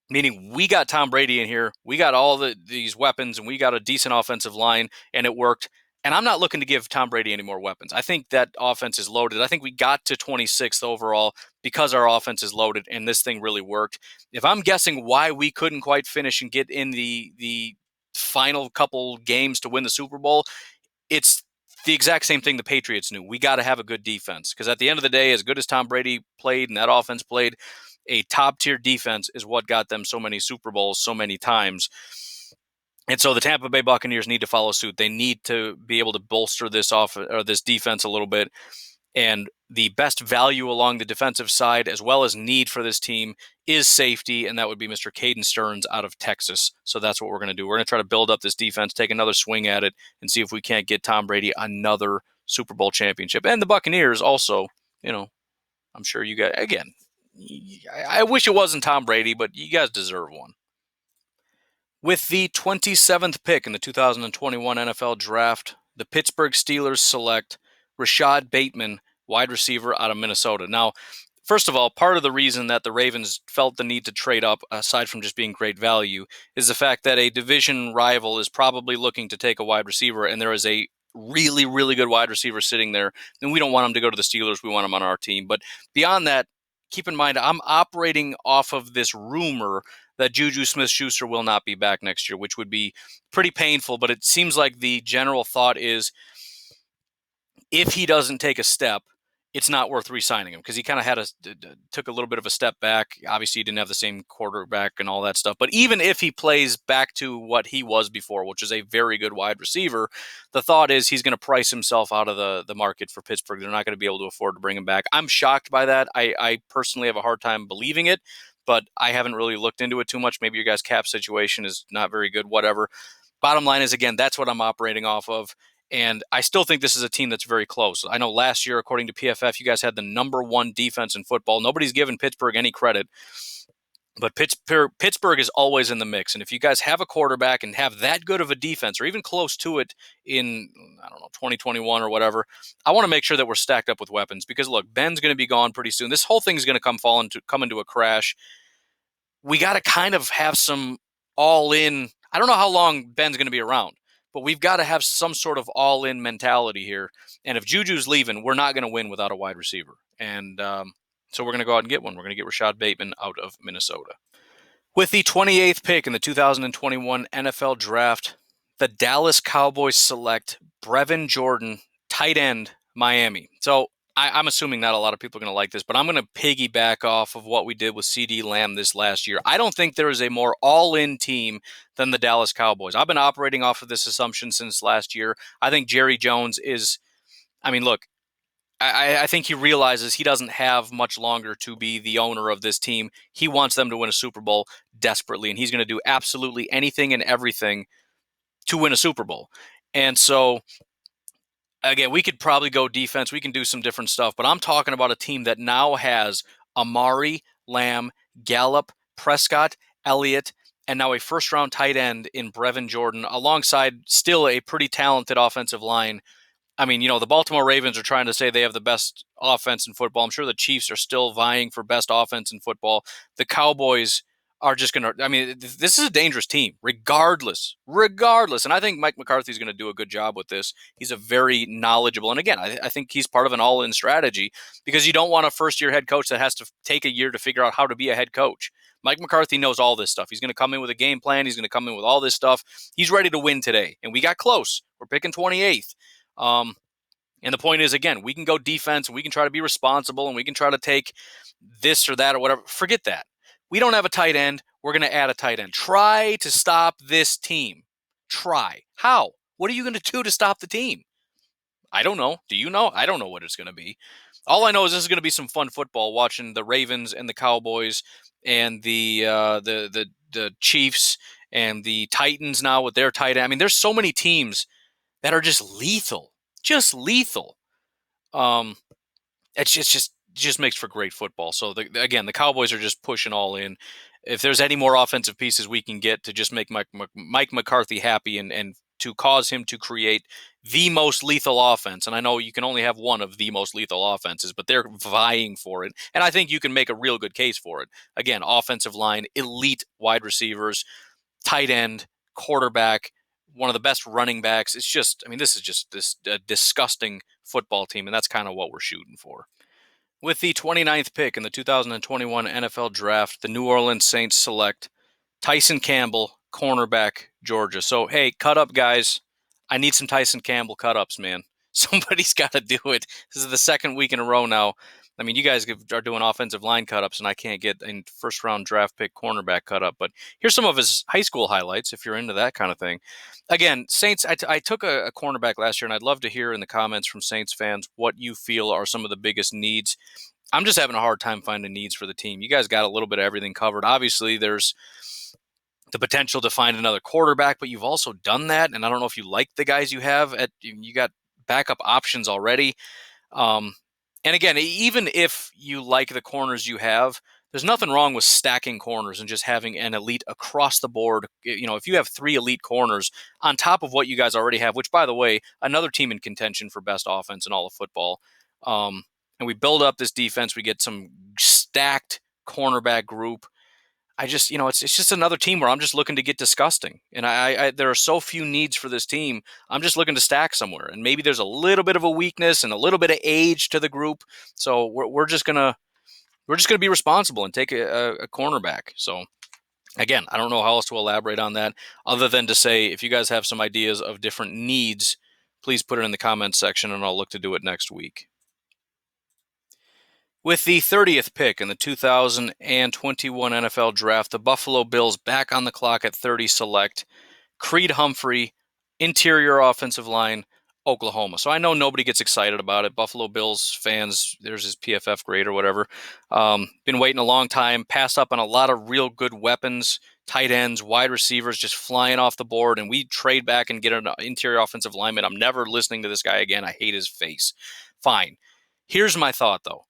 Meaning we got Tom Brady in here, we got all these weapons, and we got a decent offensive line, and it worked. And I'm not looking to give Tom Brady any more weapons. I think that offense is loaded. I think we got to 26th overall because our offense is loaded, and this thing really worked. If I'm guessing why we couldn't quite finish and get in the final couple games to win the Super Bowl, it's the exact same thing the Patriots knew. We got to have a good defense because at the end of the day, as good as Tom Brady played and that offense played, a top-tier defense is what got them so many Super Bowls so many times. And so the Tampa Bay Buccaneers need to follow suit. They need to be able to bolster this defense a little bit. And the best value along the defensive side, as well as need for this team, is safety, and that would be Mr. Caden Stearns out of Texas. So that's what we're going to do. We're going to try to build up this defense, take another swing at it, and see if we can't get Tom Brady another Super Bowl championship. And the Buccaneers also, I'm sure you guys, again, I wish it wasn't Tom Brady, but you guys deserve one. With the 27th pick in the 2021 NFL Draft, the Pittsburgh Steelers select Rashad Bateman, wide receiver out of Minnesota. Now, first of all, part of the reason that the Ravens felt the need to trade up, aside from just being great value, is the fact that a division rival is probably looking to take a wide receiver, and there is a really, really good wide receiver sitting there, and we don't want him to go to the Steelers. We want him on our team. But beyond that, keep in mind, I'm operating off of this rumor that Juju Smith-Schuster will not be back next year, which would be pretty painful. But it seems like the general thought is if he doesn't take a step, it's not worth re-signing him because he kind of took a little bit of a step back. Obviously, he didn't have the same quarterback and all that stuff. But even if he plays back to what he was before, which is a very good wide receiver, the thought is he's going to price himself out of the market for Pittsburgh. They're not going to be able to afford to bring him back. I'm shocked by that. I personally have a hard time believing it, but I haven't really looked into it too much. Maybe your guys' cap situation is not very good, whatever. Bottom line is, again, that's what I'm operating off of. And I still think this is a team that's very close. I know last year, according to PFF, you guys had the number one defense in football. Nobody's given Pittsburgh any credit. But Pittsburgh is always in the mix. And if you guys have a quarterback and have that good of a defense or even close to it in, 2021 or whatever, I want to make sure that we're stacked up with weapons. Because, look, Ben's going to be gone pretty soon. This whole thing is going to come into a crash. We got to kind of have some all-in. I don't know how long Ben's going to be around. but we've got to have some sort of all-in mentality here. And if Juju's leaving, we're not going to win without a wide receiver. And so we're going to go out and get one. We're going to get Rashad Bateman out of Minnesota. With the 28th pick in the 2021 NFL Draft, the Dallas Cowboys select Brevin Jordan, tight end, Miami. So I'm assuming not a lot of people are going to like this, but I'm going to piggyback off of what we did with CeeDee Lamb this last year. I don't think there is a more all-in team than the Dallas Cowboys. I've been operating off of this assumption since last year. I think Jerry Jones is, look, I think he realizes he doesn't have much longer to be the owner of this team. He wants them to win a Super Bowl desperately, and he's going to do absolutely anything and everything to win a Super Bowl. And so, again, we could probably go defense. We can do some different stuff, but I'm talking about a team that now has Amari, Lamb, Gallup, Prescott, Elliott, and now a first-round tight end in Brevin Jordan, alongside still a pretty talented offensive line. The Baltimore Ravens are trying to say they have the best offense in football. I'm sure the Chiefs are still vying for best offense in football. The Cowboys are just going to, this is a dangerous team, regardless. And I think Mike McCarthy is going to do a good job with this. He's a very knowledgeable, and again, I think he's part of an all-in strategy, because you don't want a first-year head coach that has to take a year to figure out how to be a head coach. Mike McCarthy knows all this stuff. He's going to come in with a game plan. He's going to come in with all this stuff. He's ready to win today, and we got close. We're picking 28th. And the point is, again, we can go defense and we can try to be responsible and we can try to take this or that or whatever. Forget that. We don't have a tight end. We're going to add a tight end. Try to stop this team. Try. How? What are you going to do to stop the team? I don't know. Do you know? I don't know what it's going to be. All I know is this is going to be some fun football, watching the Ravens and the Cowboys and the Chiefs and the Titans now with their tight end. There's so many teams that are just lethal. Just lethal. It just makes for great football. So again, the Cowboys are just pushing all in. If there's any more offensive pieces we can get to just make Mike McCarthy happy and to cause him to create the most lethal offense, and I know you can only have one of the most lethal offenses, but they're vying for it, and I think you can make a real good case for it. Again, offensive line, elite wide receivers, tight end, quarterback, one of the best running backs. It's just, this is just this disgusting football team, and that's kind of what we're shooting for. With the 29th pick in the 2021 NFL Draft, the New Orleans Saints select Tyson Campbell, cornerback, Georgia. So, hey, cut up, guys. I need some Tyson Campbell cut-ups, man. Somebody's got to do it. This is the second week in a row now. You guys are doing offensive line cut-ups, and I can't get a first-round draft pick cornerback cut-up. But here's some of his high school highlights, if you're into that kind of thing. Again, Saints, I took a cornerback last year, and I'd love to hear in the comments from Saints fans what you feel are some of the biggest needs. I'm just having a hard time finding needs for the team. You guys got a little bit of everything covered. Obviously, there's the potential to find another quarterback, but you've also done that, and I don't know if you like the guys you have. You got backup options already. And again, even if you like the corners you have, there's nothing wrong with stacking corners and just having an elite across the board. If you have 3 elite corners on top of what you guys already have, which, by the way, another team in contention for best offense in all of football, and we build up this defense, we get some stacked cornerback group. it's just another team where I'm just looking to get disgusting. And there are so few needs for this team. I'm just looking to stack somewhere. And maybe there's a little bit of a weakness and a little bit of age to the group. So we're just gonna be responsible and take a cornerback. So again, I don't know how else to elaborate on that other than to say, if you guys have some ideas of different needs, please put it in the comments section and I'll look to do it next week. With the 30th pick in the 2021 NFL Draft, the Buffalo Bills back on the clock at 30 select Creed Humphrey, interior offensive line, Oklahoma. So I know nobody gets excited about it. Buffalo Bills fans, there's his PFF grade or whatever. Been waiting a long time, passed up on a lot of real good weapons, tight ends, wide receivers just flying off the board, and we trade back and get an interior offensive lineman. I'm never listening to this guy again. I hate his face. Fine. Here's my thought, though.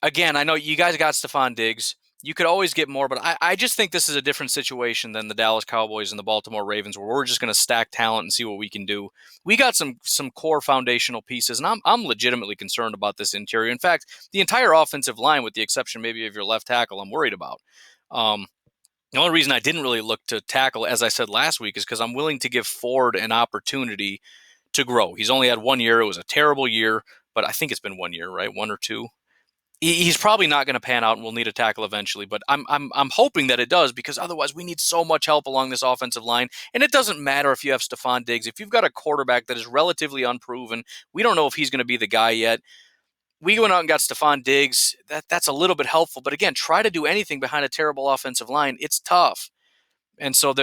Again, I know you guys got Stephon Diggs. You could always get more, but I just think this is a different situation than the Dallas Cowboys and the Baltimore Ravens, where we're just going to stack talent and see what we can do. We got some core foundational pieces, and I'm legitimately concerned about this interior. In fact, the entire offensive line, with the exception maybe of your left tackle, I'm worried about. The only reason I didn't really look to tackle, as I said last week, is because I'm willing to give Ford an opportunity to grow. He's only had 1 year. It was a terrible year, but I think it's been 1 year, right? One or two. He's probably not going to pan out, and we'll need a tackle eventually. But I'm hoping that it does, because otherwise we need so much help along this offensive line. And it doesn't matter if you have Stephon Diggs. If you've got a quarterback that is relatively unproven, we don't know if he's going to be the guy yet. We went out and got Stephon Diggs. That's a little bit helpful. But again, try to do anything behind a terrible offensive line. It's tough. And so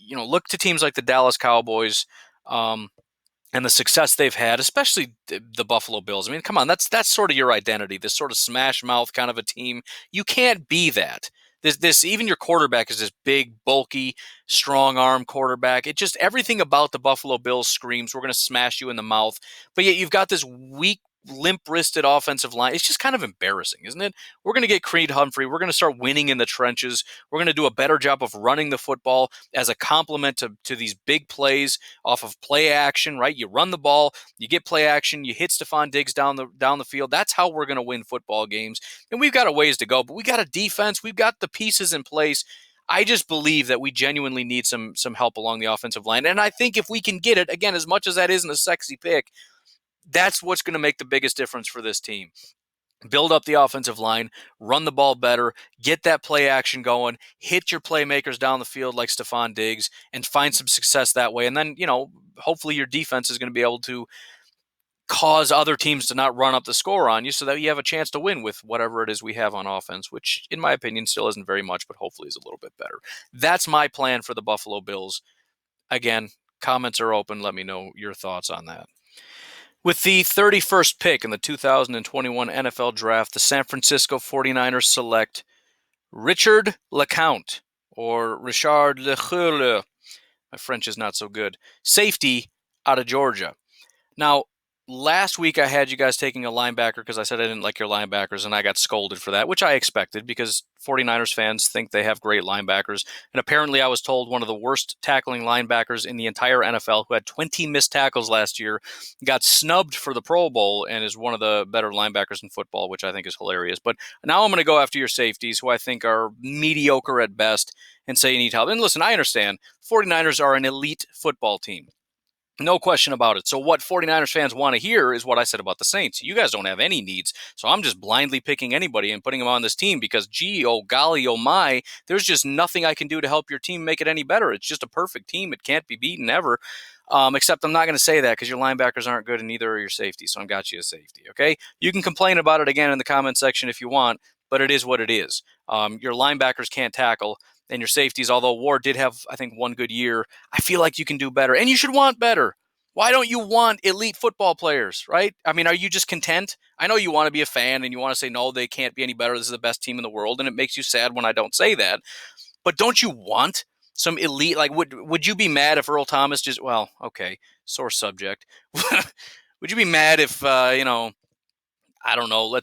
look to teams like the Dallas Cowboys. And the success they've had, especially the Buffalo Bills. I mean, come on, that's sort of your identity. This sort of smash mouth kind of a team. You can't be that. This even your quarterback is this big, bulky, strong arm quarterback. It just everything about the Buffalo Bills screams we're going to smash you in the mouth. But yet you've got this weak, limp-wristed offensive line. It's just kind of embarrassing, isn't it? We're going to get Creed Humphrey. We're going to start winning in the trenches. We're going to do a better job of running the football as a complement to these big plays off of play action, right? You run the ball, you get play action, you hit Stephon Diggs down the field. That's how we're going to win football games. And we've got a ways to go, but we got a defense. We've got the pieces in place. I just believe that we genuinely need some help along the offensive line. And I think if we can get it, again, as much as that isn't a sexy pick, that's what's going to make the biggest difference for this team. Build up the offensive line, run the ball better, get that play action going, hit your playmakers down the field like Stephon Diggs, and find some success that way. And then, hopefully your defense is going to be able to cause other teams to not run up the score on you so that you have a chance to win with whatever it is we have on offense, which in my opinion still isn't very much, but hopefully is a little bit better. That's my plan for the Buffalo Bills. Again, comments are open. Let me know your thoughts on that. With the 31st pick in the 2021 NFL Draft, the San Francisco 49ers select Richard LeCounte, or Richard LeCounte. My French is not so good. Safety out of Georgia. Now, last week I had you guys taking a linebacker because I said I didn't like your linebackers, and I got scolded for that, which I expected because 49ers fans think they have great linebackers. And apparently I was told one of the worst tackling linebackers in the entire NFL, who had 20 missed tackles last year, got snubbed for the Pro Bowl and is one of the better linebackers in football, which I think is hilarious. But now I'm going to go after your safeties, who I think are mediocre at best, and say you need help. And listen, I understand 49ers are an elite football team. No question about it. So what 49ers fans want to hear is what I said about the Saints. You guys don't have any needs. So I'm just blindly picking anybody and putting them on this team because, gee, oh golly, oh my, there's just nothing I can do to help your team make it any better. It's just a perfect team. It can't be beaten ever. Except I'm not going to say that because your linebackers aren't good and neither are your safeties. So I got you a safety, okay? You can complain about it again in the comment section if you want, but it is what it is. Your linebackers can't tackle. And your safeties, although Ward did have, I think, one good year, I feel like you can do better. And you should want better. Why don't you want elite football players, right? I mean, are you just content? I know you want to be a fan and you want to say, no, they can't be any better. This is the best team in the world. And it makes you sad when I don't say that. But don't you want some elite? Like, would you be mad if Earl Thomas just, well, okay, sore subject. Would you be mad if, I don't know,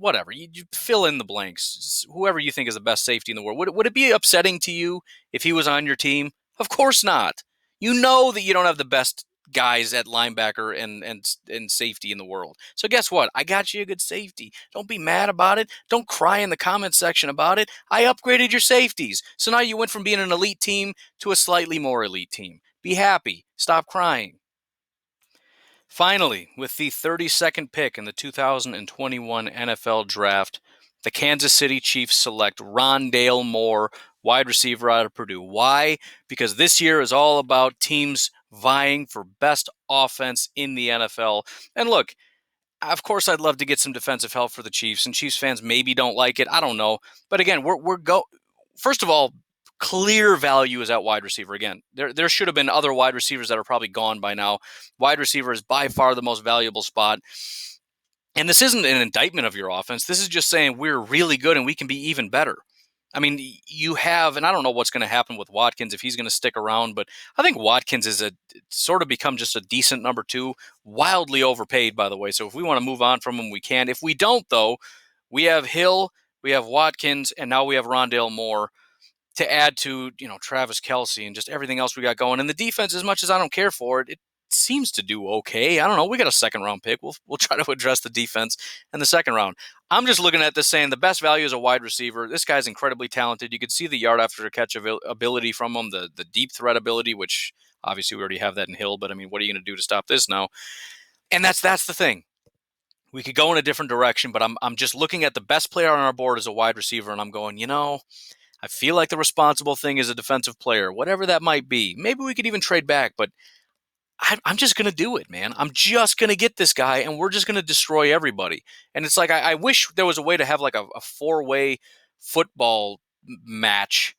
whatever. You fill in the blanks. Whoever you think is the best safety in the world. Would it be upsetting to you if he was on your team? Of course not. You know that you don't have the best guys at linebacker and safety in the world. So guess what? I got you a good safety. Don't be mad about it. Don't cry in the comment section about it. I upgraded your safeties. So now you went from being an elite team to a slightly more elite team. Be happy. Stop crying. Finally, with the 32nd pick in the 2021 NFL Draft, the Kansas City Chiefs select Rondale Moore, wide receiver out of Purdue. Why? Because this year is all about teams vying for best offense in the NFL. And look, of course, I'd love to get some defensive help for the Chiefs, and Chiefs fans maybe don't like it. I don't know. But again, first of all, clear value is at wide receiver. Again, there should have been other wide receivers that are probably gone by now. Wide receiver is by far the most valuable spot. And this isn't an indictment of your offense. This is just saying we're really good and we can be even better. I mean, you have, and I don't know what's going to happen with Watkins if he's going to stick around, but I think Watkins is sort of become just a decent number two, wildly overpaid, by the way. So if we want to move on from him, we can. If we don't, though, we have Hill, we have Watkins, and now we have Rondale Moore to add to, Travis Kelce and just everything else we got going. And the defense, as much as I don't care for it, seems to do okay. I don't know. We got a second round pick. We'll try to address the defense in the second round. I'm just looking at this saying the best value is a wide receiver. This guy's incredibly talented. You could see the yard after catch ability from him, the deep threat ability, which obviously we already have that in Hill. But I mean, what are you going to do to stop this now? And that's the thing. We could go in a different direction, but I'm just looking at the best player on our board as a wide receiver, and I'm going, I feel like the responsible thing is a defensive player, whatever that might be. Maybe we could even trade back, but I'm just going to do it, man. I'm just going to get this guy, and we're just going to destroy everybody. And it's like I wish there was a way to have like a four-way football match,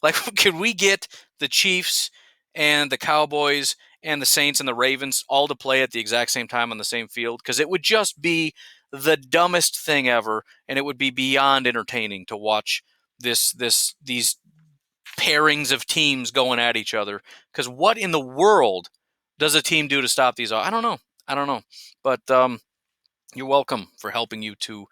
Like, could we get the Chiefs and the Cowboys and the Saints and the Ravens all to play at the exact same time on the same field? Because it would just be the dumbest thing ever, and it would be beyond entertaining to watch these pairings of teams going at each other. Because what in the world does a team do to stop these? I don't know. But you're welcome for helping you to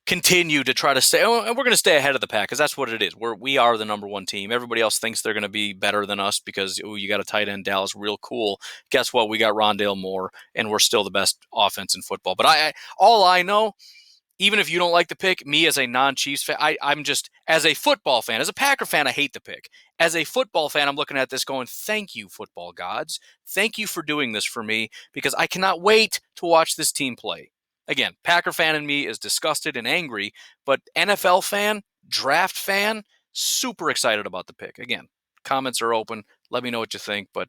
continue to try to stay. And we're going to stay ahead of the pack because that's what it is. We are the number one team. Everybody else thinks they're going to be better than us because you got a tight end, Dallas, real cool. Guess what? We got Rondale Moore, and we're still the best offense in football. But all I know, even if you don't like the pick, me as a non-Chiefs fan, I'm just, as a football fan, as a Packer fan, I hate the pick. As a football fan, I'm looking at this going, thank you, football gods. Thank you for doing this for me because I cannot wait to watch this team play. Again, Packer fan in me is disgusted and angry, but NFL fan, draft fan, super excited about the pick. Again, comments are open. Let me know what you think, but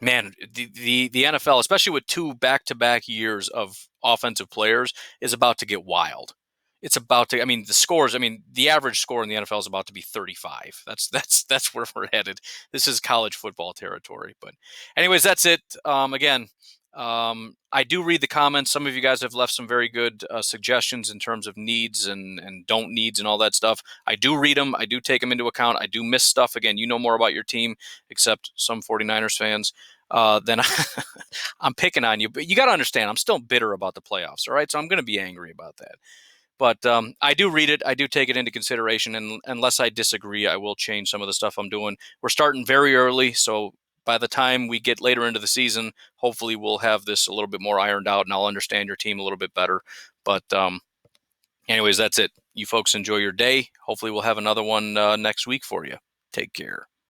man, the NFL, especially with 2 back-to-back years of offensive players, is about to get wild. It's about to. I mean, the scores. I mean, the average score in the NFL is about to be 35. That's where we're headed. This is college football territory. But, anyways, that's it. Again, I do read the comments. Some of you guys have left some very good suggestions in terms of needs and don't needs and all that stuff. I do read them. I do take them into account. I do miss stuff. Again, you know more about your team, except some 49ers fans. Then I'm picking on you. But you got to understand, I'm still bitter about the playoffs, all right? So I'm going to be angry about that. But I do read it. I do take it into consideration. And unless I disagree, I will change some of the stuff I'm doing. We're starting very early, so by the time we get later into the season, hopefully we'll have this a little bit more ironed out, and I'll understand your team a little bit better. But anyways, that's it. You folks enjoy your day. Hopefully we'll have another one next week for you. Take care.